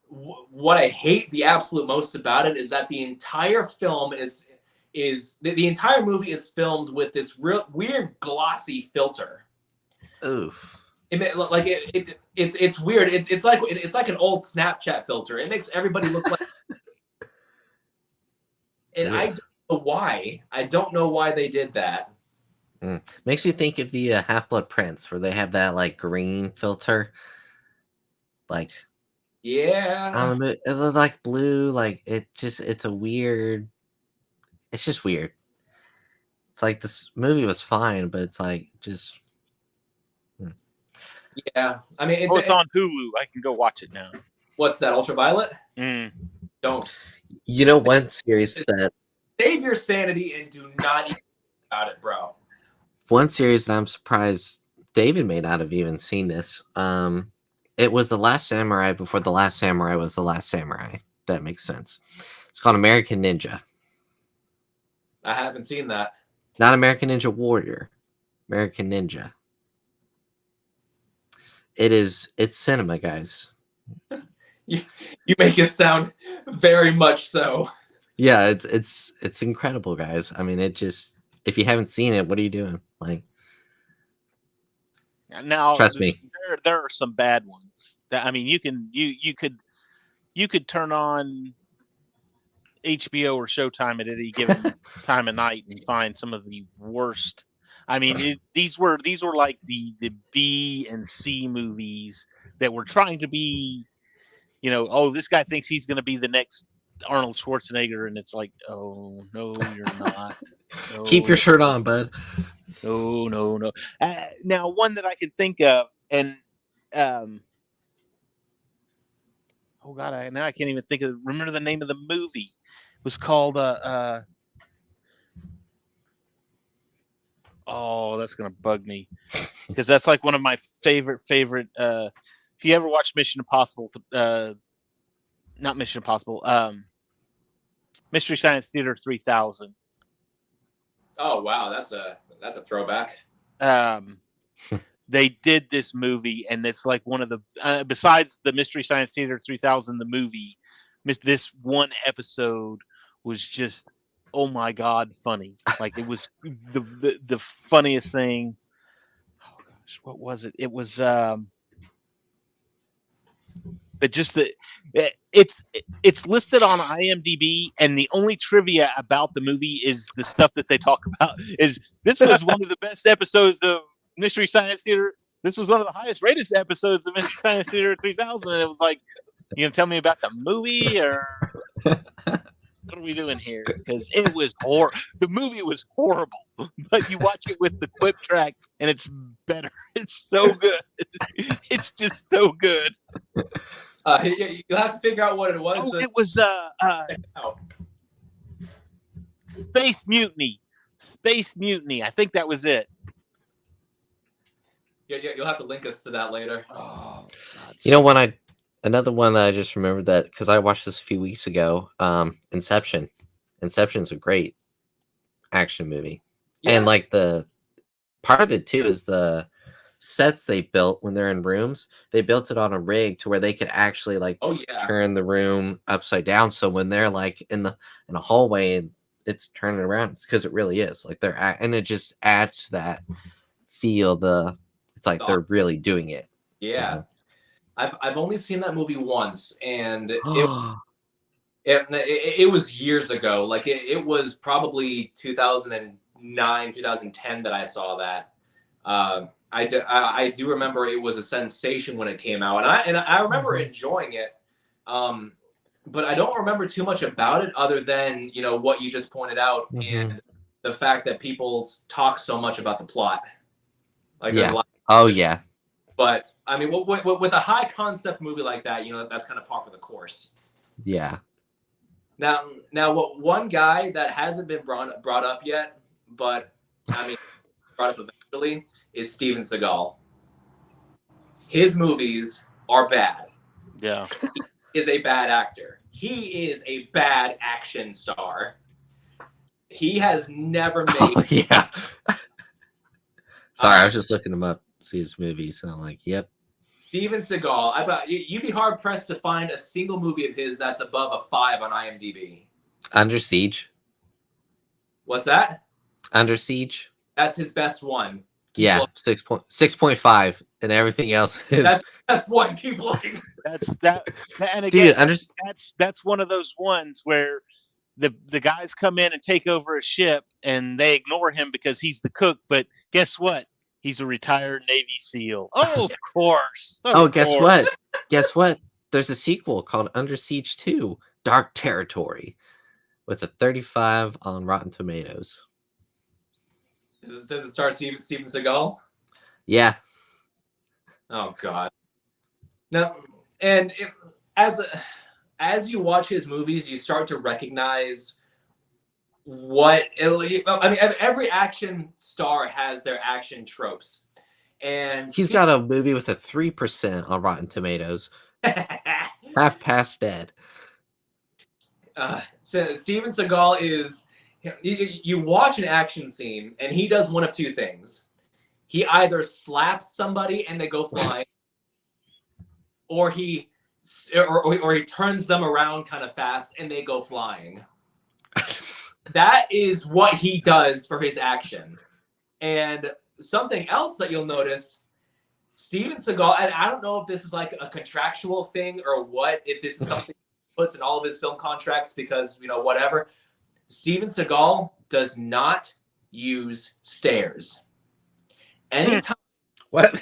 what I hate the absolute most about it is that the entire film is the entire movie is filmed with this real weird glossy filter. Oof. It's weird. It's like an old Snapchat filter. It makes everybody look like. And yeah. I don't know why. I don't know why they did that. Makes you think of the Half-Blood Prince, where they have that like green filter. Yeah. It looked like blue. It's a weird. It's just weird. It's like this movie was fine, but it's like just. Yeah, it's on Hulu. I can go watch it now. What's that? Ultraviolet? Don't. One series that save your sanity and do not even think about it, bro. One series that I'm surprised David may not have even seen this. It was The Last Samurai before The Last Samurai was The Last Samurai. That makes sense. It's called American Ninja. I haven't seen that. Not American Ninja Warrior. American Ninja. It's cinema, guys. You make it sound very much so. Yeah, it's incredible, guys. If you haven't seen it, what are you doing? Now, trust me, there are some bad ones. You could turn on HBO or Showtime at any given time of night and find some of the worst. These were like the B and C movies that were trying to be, this guy thinks he's going to be the next Arnold Schwarzenegger, and it's like, oh no, you're not. No. Keep your shirt on, bud. No. Now, one that I can think of, and oh god, I can't even remember the name of the movie. It was called oh, that's gonna bug me because that's like one of my favorite. If you ever watch Mission Impossible, not Mission Impossible, Mystery Science Theater 3000. Oh wow, that's a throwback. They did this movie, and it's like one of the besides the Mystery Science Theater 3000, the movie, this one episode was just, oh my God, funny. Like it was the funniest thing. Oh gosh, what was it? It was but just it's listed on IMDb, and the only trivia about the movie is the stuff that they talk about. Is this was one of the best episodes of Mystery Science Theater. This was one of the highest rated episodes of Mystery Science Theater 3000. And it was like, you know, tell me about the movie, or what are we doing here? Because it was the movie was horrible, but you watch it with the clip track and it's better. It's so good. It's just so good. You'll have to figure out what it was. Oh, it was Space Mutiny. Space Mutiny. I think that was it. Yeah, you'll have to link us to that later. Oh, God. You know, another one that I just remembered that because I watched this a few weeks ago. Inception. Inception's a great action movie, and like the part of it too is the sets they built when they're in rooms. They built it on a rig to where they could actually like turn the room upside down. So when they're like in a hallway and it's turning around, it's because it really is like and it just adds to that feel. It's like they're really doing it. Yeah. I've only seen that movie once, and it was years ago. Like it was probably 2009, 2010 that I saw that. I do remember it was a sensation when it came out, and I remember enjoying it. But I don't remember too much about it other than, you know, what you just pointed out and the fact that people talk so much about the plot. Like there's a lot. Oh yeah. But I mean, with a high concept movie like that, you know, that's kind of par for the course. Yeah. Now, what one guy that hasn't been brought up yet, but I mean, brought up eventually, is Steven Seagal. His movies are bad. Yeah. He is a bad actor. He is a bad action star. He has never made. Oh, yeah. Sorry, I was just looking him up, see his movies, and I'm like, yep. Steven Seagal. You'd be hard pressed to find a single movie of his that's above a 5 on IMDb. Under Siege. What's that? Under Siege. That's his best one. Keep 6.5, and everything else is. That's the best one. Keep looking. And again, dude, that's one of those ones where the guys come in and take over a ship, and they ignore him because he's the cook. But guess what? He's a retired Navy SEAL. Oh, of course. Guess what? Guess what? There's a sequel called Under Siege 2, Dark Territory, with a 35 on Rotten Tomatoes. Does it star Steven Seagal? Yeah. Oh God. Now, and as you watch his movies, you start to recognize every action star has their action tropes, and he's got a movie with a 3% on Rotten Tomatoes. Half Past Dead. So Steven Seagal is. You watch an action scene, and he does one of two things. He either slaps somebody and they go flying, or he turns them around kind of fast and they go flying. That is what he does for his action. And something else that you'll notice, Steven Seagal, and I don't know if this is like a contractual thing or what, if this is something he puts in all of his film contracts because, you know, whatever. Steven Seagal does not use stairs. Anytime. What?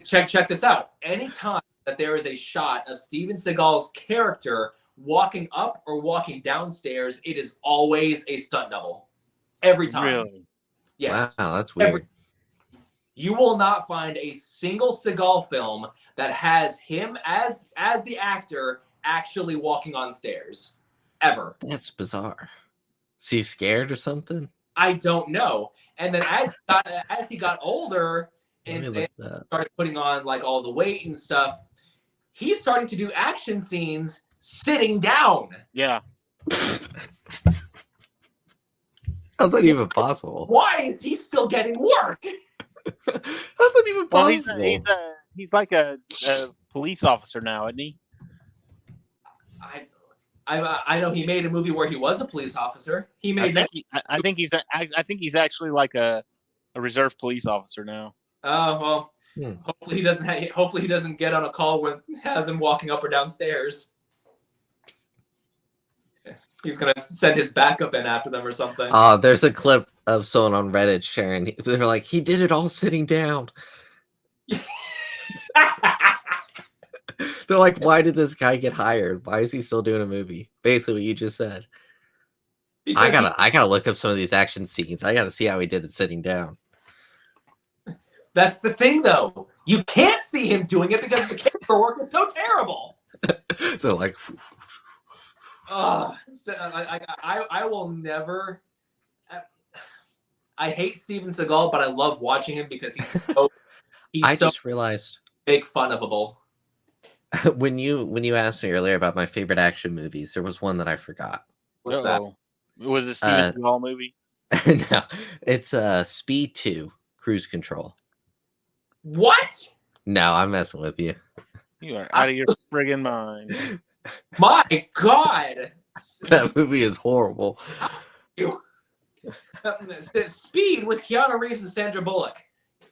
Check this out. Anytime that there is a shot of Steven Seagal's character walking up or walking downstairs, it is always a stunt double. Every time. Really? Yes. Wow, that's weird. You will not find a single Seagal film that has him as the actor actually walking on stairs. Ever. That's bizarre. Is he scared or something? I don't know. And then as he got older and started putting on like all the weight and stuff, he's starting to do action scenes sitting down. Yeah. How's that even possible? Why is he still getting work? How's that even possible? Well, he's like a police officer now, isn't he? I know he made a movie where he was a police officer. He I made think I think he's actually like a reserve police officer now. Oh well. Hmm. Hopefully he doesn't get on a call with has him walking up or down stairs. He's gonna send his backup in after them or something. There's a clip of someone on Reddit sharing. They're like, he did it all sitting down. They're like, why did this guy get hired? Why is he still doing a movie? Basically, what you just said. I gotta look up some of these action scenes. I gotta see how he did it sitting down. That's the thing, though. You can't see him doing it because the camera work is so terrible. They're like, I will never. I hate Steven Seagal, but I love watching him because he's just realized big funable. when you asked me earlier about my favorite action movies, there was one that I forgot. What's that? Was it Steven Seagal movie? No, it's Speed 2, Cruise Control. What? No, I'm messing with you. You are out of your friggin' mind. My God. That movie is horrible. Speed with Keanu Reeves and Sandra Bullock.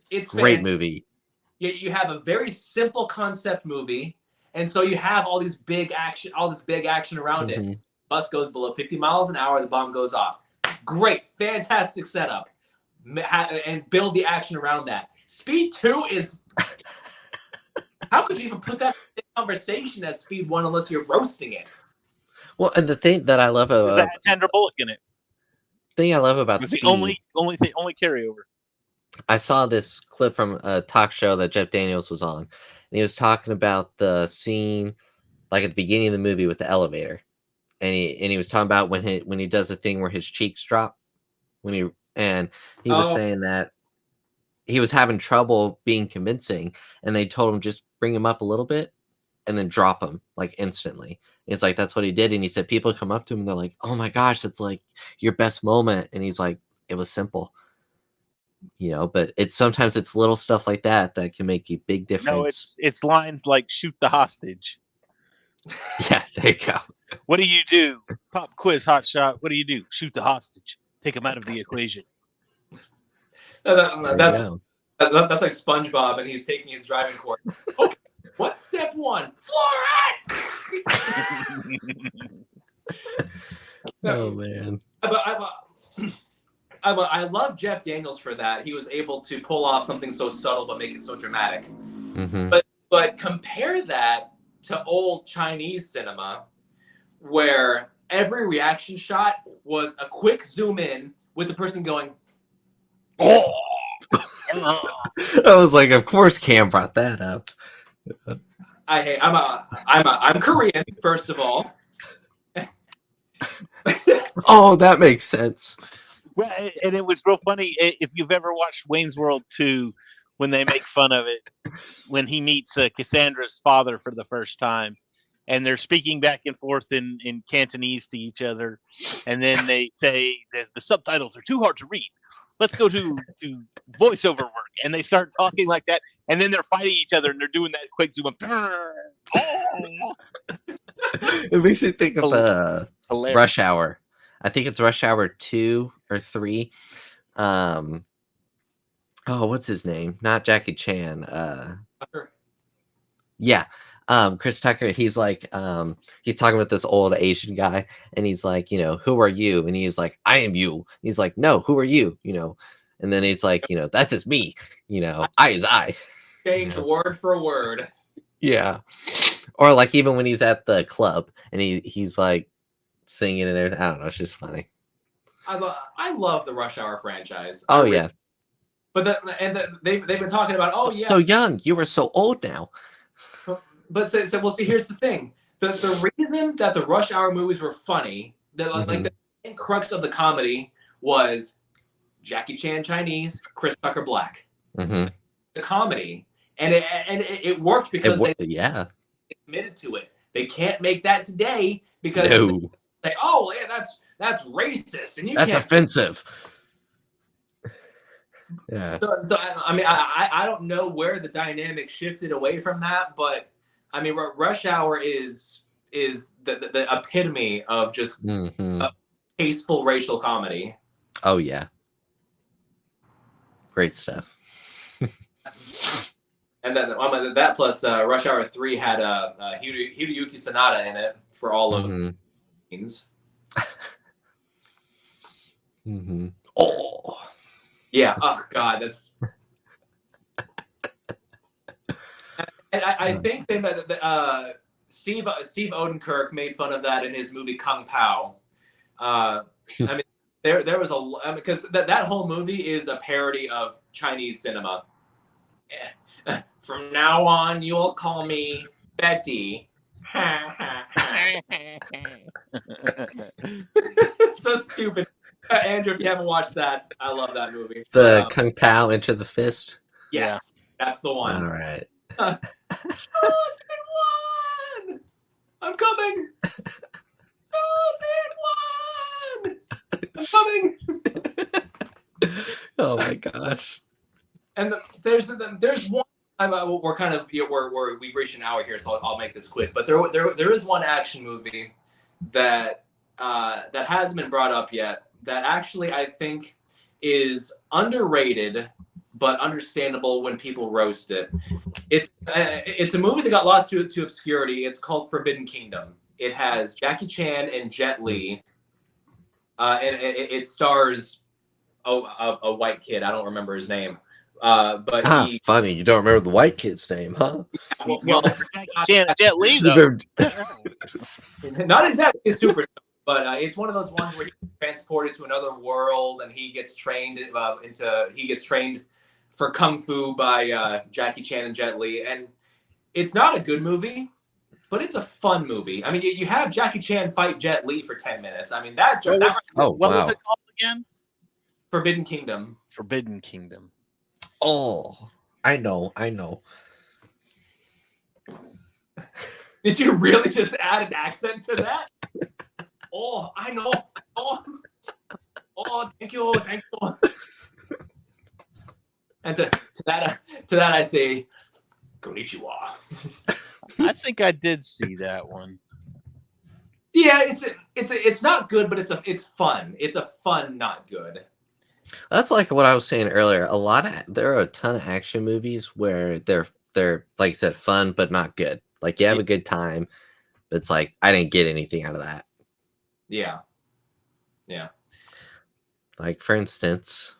It's Great fantastic. movie. You have a very simple concept movie, and so you have all this big action around it. Bus goes below 50 miles an hour, the bomb goes off. Great, fantastic setup, and build the action around that. Speed 2 is. How could you even put that in conversation as Speed 1 unless you're roasting it? Well, and the thing that I love about Sandra Bullock in it. Thing I love about It's Speed, the only carryover. I saw this clip from a talk show that Jeff Daniels was on, and he was talking about the scene, like at the beginning of the movie with the elevator, and he was talking about when he does the thing where his cheeks drop, he was saying that he was having trouble being convincing, and they told him just bring him up a little bit, and then drop him like instantly. It's like that's what he did, and he said people come up to him and they're like, "Oh my gosh, that's like your best moment," and he's like, "It was simple." But sometimes it's little stuff like that that can make a big difference. No, it's lines like "shoot the hostage." Yeah, there you go. What do you do? Pop quiz, hot shot. What do you do? Shoot the hostage. Take him out of the equation. That's like SpongeBob, and he's taking his driving course. Okay, what's step 1? Floor it. Oh man. I love Jeff Daniels for that. He was able to pull off something so subtle but make it so dramatic. Mm-hmm. But compare that to old Chinese cinema, where every reaction shot was a quick zoom in with the person going, "Oh!" I was like, of course Cam brought that up. I'm Korean, first of all. Oh, that makes sense. Well, and it was real funny. If you've ever watched Wayne's World 2, when they make fun of it, when he meets Cassandra's father for the first time, and they're speaking back and forth in Cantonese to each other, and then they say that the subtitles are too hard to read. Let's go to voiceover work, and they start talking like that, and then they're fighting each other, and they're doing that quick zoom up. Oh! It makes me think of Hilarious. Rush Hour. I think it's Rush Hour 2 or 3. What's his name? Not Jackie Chan. Yeah. Chris Tucker, he's like, he's talking with this old Asian guy, and he's like, who are you? And he's like, I am you. He's like, no, who are you? And then it's like, that is me. I is I. Change word for word. Yeah. Or like even when he's at the club and he's like singing and everything. I don't know. It's just funny. I love the Rush Hour franchise. Oh yeah. But they've been talking about so young. You were so old now. But see, here's the thing. The reason that the Rush Hour movies were funny, like the main crux of the comedy was Jackie Chan Chinese, Chris Tucker Black. Mm-hmm. The comedy, and it worked because they committed to it. They can't make that today because they say, "Oh, yeah, that's racist," and that's offensive. Yeah. So I mean, I don't know where the dynamic shifted away from that, but I mean, Rush Hour is is the epitome of just Mhm. tasteful racial comedy. Oh yeah, great stuff. And that plus Rush Hour 3 had Hiroyuki Sanada in it for all of hmm the scenes. hmm Oh, Yeah. Oh God, that's. And I think Steve Odenkirk made fun of that in his movie Kung Pao. I mean, there was because that whole movie is a parody of Chinese cinema. From now on, you'll call me Betty. Ha ha ha. It's so stupid. Andrew, if you haven't watched that, I love that movie. the Kung Pao Enter the Fist. Yes, that's the one. All right. Chosen one! I'm coming! Chosen one! I'm coming! Oh my gosh. And there's one. We're kind of we've reached an hour here, so I'll make this quick. But there is one action movie that that hasn't been brought up yet. That actually I think is underrated, but understandable when people roast it. It's a movie that got lost to obscurity. It's called Forbidden Kingdom. It has Jackie Chan and Jet Li, and it stars a white kid. I don't remember his name, but he. Funny. You don't remember the white kid's name, huh? Well, Jet Li though. not exactly a superstar, but it's one of those ones where he's transported to another world and he gets trained for kung fu by Jackie Chan and Jet Li, and it's not a good movie, but it's a fun movie. I mean, you have Jackie Chan fight Jet Li for 10 minutes. I mean, what was it called again? Forbidden Kingdom. Forbidden Kingdom. Oh, I know. Did you really just add an accent to that? Oh, I know. Oh, thank you. And to that I say, konnichiwa. I think I did see that one. Yeah, it's not good, but it's fun. It's a fun, not good. That's like what I was saying earlier. There are a ton of action movies where they're like I said, fun but not good. Like you have a good time, but it's like I didn't get anything out of that. Yeah. Like for instance,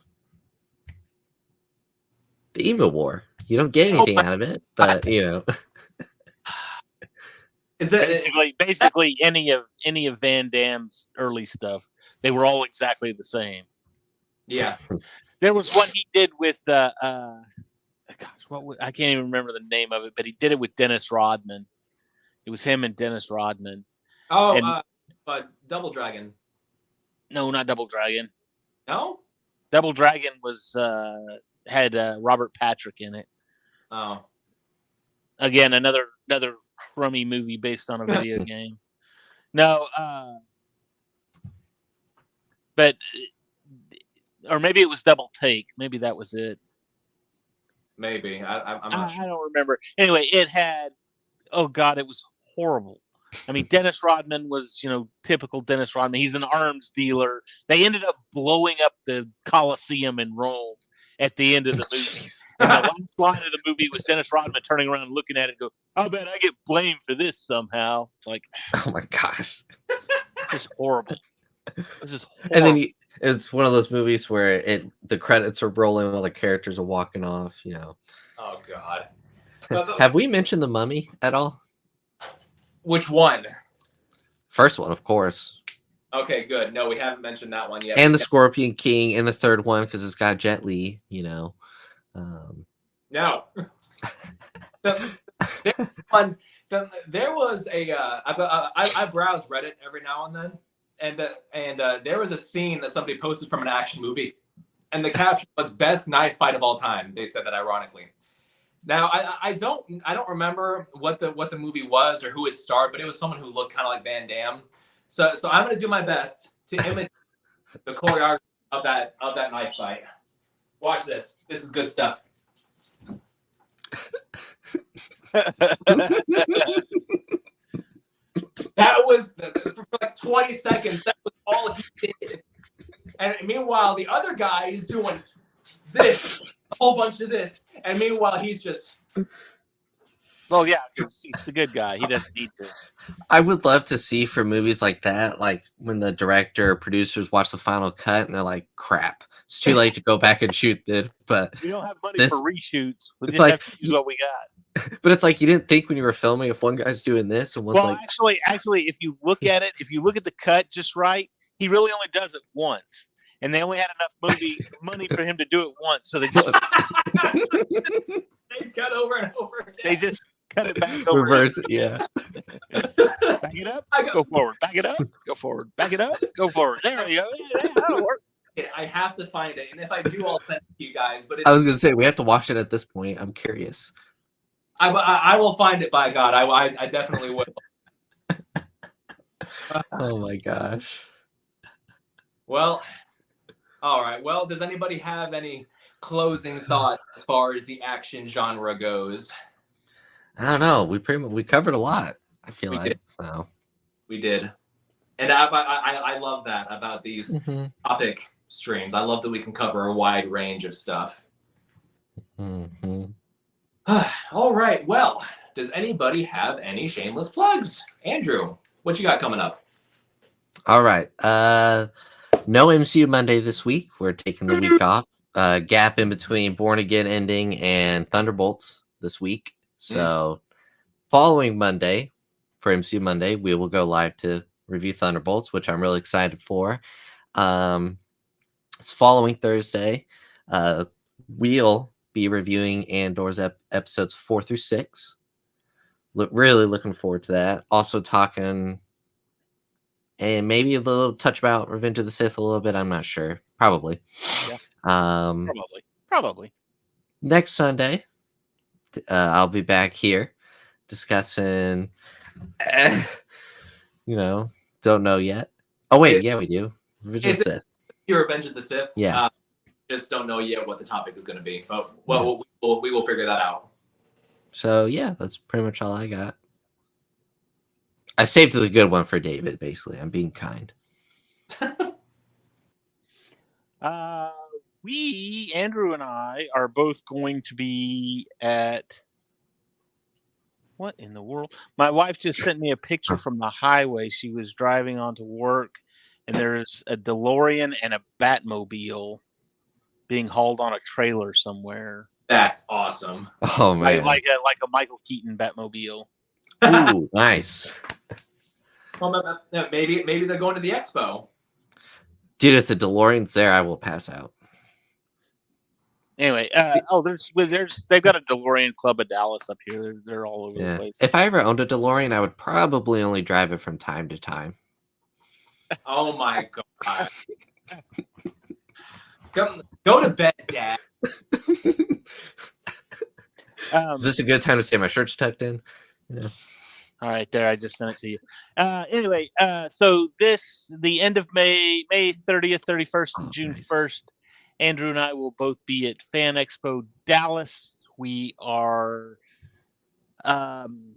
the Emu War. You don't get anything out of it, but you know. Is that basically any of Van Damme's early stuff? They were all exactly the same. Yeah. There was one he did with I can't even remember the name of it, but he did it with Dennis Rodman. It was him and Dennis Rodman. Oh, Double Dragon. No, not Double Dragon. No? Double Dragon was had Robert Patrick in it. Oh. Again, another crummy movie based on a video game. No, but or maybe it was Double Take. Maybe that was it. Maybe I'm not sure. I don't remember. Anyway, it had. Oh God, it was horrible. I mean, Dennis Rodman was, typical Dennis Rodman. He's an arms dealer. They ended up blowing up the Colosseum in Rome at the end of the movie. And the last line of the movie was Dennis Rodman turning around and looking at it and go, "I bet I get blamed for this somehow." It's like, oh my gosh, this is horrible. This is horrible. And then it's one of those movies where the credits are rolling while the characters are walking off. Oh God. Have we mentioned The Mummy at all? Which one? First one, of course. Okay, good. No, we haven't mentioned that one yet. And the Scorpion King and the third one because it's got Jet Li. No. There was I browse Reddit every now and then, and there was a scene that somebody posted from an action movie, and the caption was "Best knife fight of all time." They said that ironically. Now I don't remember what the movie was or who it starred, but it was someone who looked kind of like Van Damme. So I'm gonna do my best to imitate the choreography of that knife fight. Watch this. This is good stuff. That was for like 20 seconds. That was all he did. And meanwhile, the other guy is doing this, a whole bunch of this, and meanwhile, he's just. Well, yeah, because he's the good guy. He doesn't need to. I would love to see for movies like that, like when the director or producers watch the final cut and they're like, "Crap, it's too late to go back and shoot it." But We don't have money This- for reshoots. We it's just like- have to use what we got. but it's like you didn't think when you were filming if one guy's doing this and one's Well, like, actually, if you look at it, if you look at the cut just right, he really only does it once, and they only had enough money for him to do it once, so they just They cut over and over again. they just cut it back over. reverse it. Yeah. Back it up, I go- go forward. Back it up, go forward. Back it up, go forward. There we go. Yeah, that'll work. I have to find it, and if I do, I'll send it to you guys. But I was gonna say we have to watch it at this point. I'm curious. I will find it. By God, I definitely will. Oh my gosh. Well, all right. Well, does anybody have any closing thoughts as far as the action genre goes? I don't know. We covered a lot. I feel We like did. so. We did, and I love that about these topic streams. I love that we can cover a wide range of stuff. Mm-hmm. All right. Well, does anybody have any shameless plugs? Andrew, what you got coming up? All right. No MCU Monday this week. We're taking the week off. Gap in between Born Again ending and Thunderbolts this week. So following Monday, for MCU Monday, we will go live to review Thunderbolts, which I'm really excited for. It's following Thursday. We'll be reviewing Andor's episodes 4 through 6. Really looking forward to that. Also talking and maybe a little touch about Revenge of the Sith a little bit. I'm not sure. Probably. Yeah. Probably. Next Sunday, I'll be back here discussing, don't know yet. Oh, wait. Yeah, we do. Revenge of the Sith. Your Revenge of the Sith. Yeah. Just don't know yet what the topic is going to be. But we will figure that out. So, yeah, that's pretty much all I got. I saved the good one for David, basically. I'm being kind. Andrew and I are both going to be at. What in the world? My wife just sent me a picture from the highway. She was driving onto work, and there's a DeLorean and a Batmobile being hauled on a trailer somewhere. That's awesome. Oh, man. Like a Michael Keaton Batmobile. Ooh, nice. Well, maybe they're going to the expo. Dude, if the DeLorean's there, I will pass out. Anyway, they've got a DeLorean Club of Dallas up here. They're all over the place. If I ever owned a DeLorean, I would probably only drive it from time to time. Oh my God. Go to bed, Dad. Is this a good time to say my shirt's tucked in? Yeah. All right, there. I just sent it to you. Anyway, so the end of May 30th, 31st, and June nice. 1st, Andrew and I will both be at Fan Expo Dallas. We are going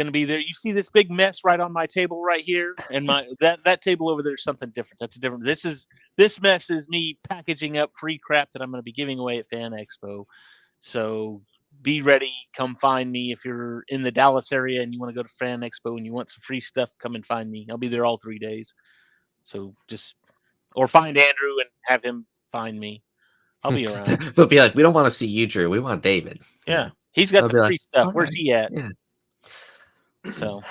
to be there. You see this big mess right on my table right here, and that table over there is something different. That's different. This mess is me packaging up free crap that I'm going to be giving away at Fan Expo. So be ready. Come find me if you're in the Dallas area and you want to go to Fan Expo and you want some free stuff. Come and find me. I'll be there all 3 days. So or find Andrew and have him find me. I'll be around. They'll be like, we don't want to see you, Drew. We want David. Yeah, he's got I'll the be free like, stuff. all Where's right. he at? Yeah. So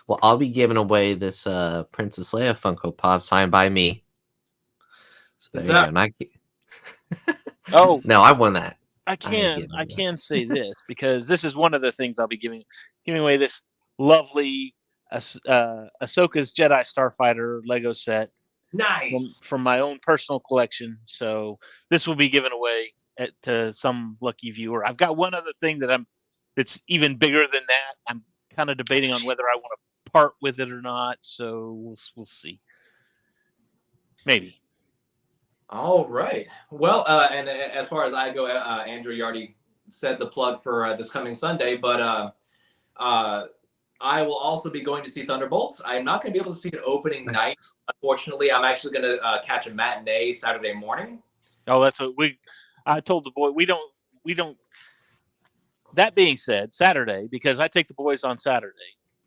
Well, I'll be giving away this Princess Leia Funko Pop signed by me. So there Is you that- go. oh, No, I won that. I getting can say this because this is one of the things I'll be giving away this lovely Ahsoka's Jedi Starfighter Lego set Nice. from my own personal collection. So this will be given away to some lucky viewer. I've got one other thing that's even bigger than that. I'm kind of debating on whether I want to part with it or not. So we'll see. Maybe. All right. Well, and as far as I go, Andrew, you already said the plug for this coming Sunday, but I will also be going to see Thunderbolts. I'm not going to be able to see it opening Nice. night. Unfortunately, I'm actually going to catch a matinee Saturday morning. Oh, that's what I told the boy we don't. That being said, Saturday, because I take the boys on Saturday,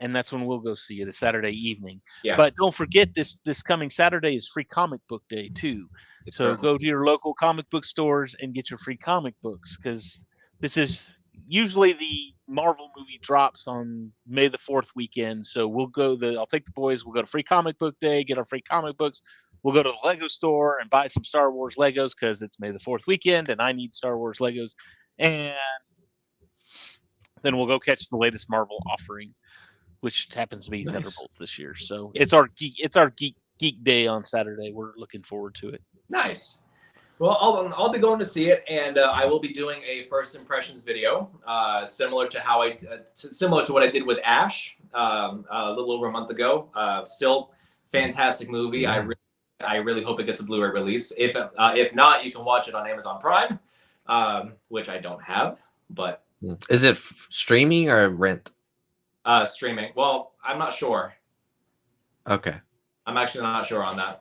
and that's when we'll go see it, a Saturday evening. Yeah. But don't forget this coming Saturday is Free Comic Book Day too. So go to your local comic book stores and get your free comic books, because this is usually the Marvel movie drops on May the 4th weekend. So I'll take the boys, we'll go to Free Comic Book Day, get our free comic books. We'll go to the Lego store and buy some Star Wars Legos because it's May the 4th weekend and I need Star Wars Legos. And then we'll go catch the latest Marvel offering, which happens to be Nice. Thunderbolt this year. So it's our geek day on Saturday. We're looking forward to it. Nice. Well, I'll be going to see it, and I will be doing a first impressions video, similar to what I did with Ash a little over a month ago. Still fantastic movie. Yeah. I really hope it gets a Blu-ray release. If not, you can watch it on Amazon Prime, which I don't have, but Is it streaming or rent? streaming. Well, I'm not sure. Okay. I'm actually not sure on that.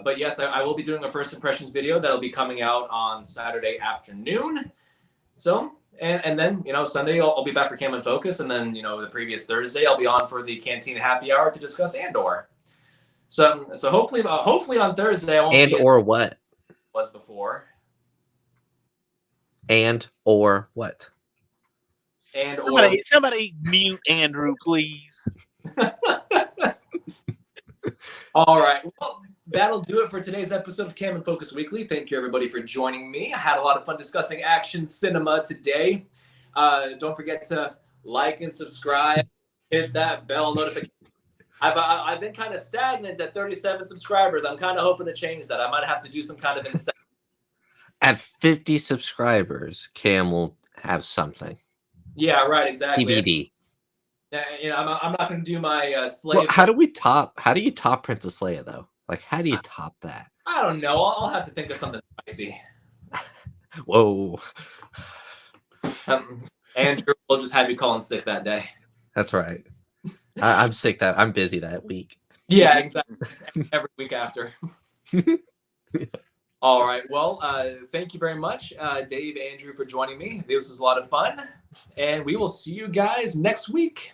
But yes, I will be doing a first impressions video that'll be coming out on Saturday afternoon. So, and then, Sunday I'll be back for Cam and Focus. And then, the previous Thursday, I'll be on for the Cantina Happy Hour to discuss Andor. So hopefully on Thursday, I won't And be as or what? was before. And or what? And or Somebody mute Andrew, please. All right. Well, that'll do it for today's episode of Cam and Focus Weekly. Thank you, everybody, for joining me. I had a lot of fun discussing action cinema today. Don't forget to like and subscribe. Hit that bell notification. I've been kind of stagnant at 37 subscribers. I'm kind of hoping to change that. I might have to do some kind of incentive. At 50 subscribers, Cam will have something. Yeah, right. Exactly. TBD. I'm not going to do my slave. Well, how do you top Princess Leia though? Like, how do you top that? I don't know. I'll have to think of something spicy. Whoa. Andrew, we'll just have you calling sick that day. That's right. I'm sick. I'm busy that week. Yeah, exactly. Every week after. All right. Well, thank you very much, Dave, Andrew, for joining me. This was a lot of fun. And we will see you guys next week.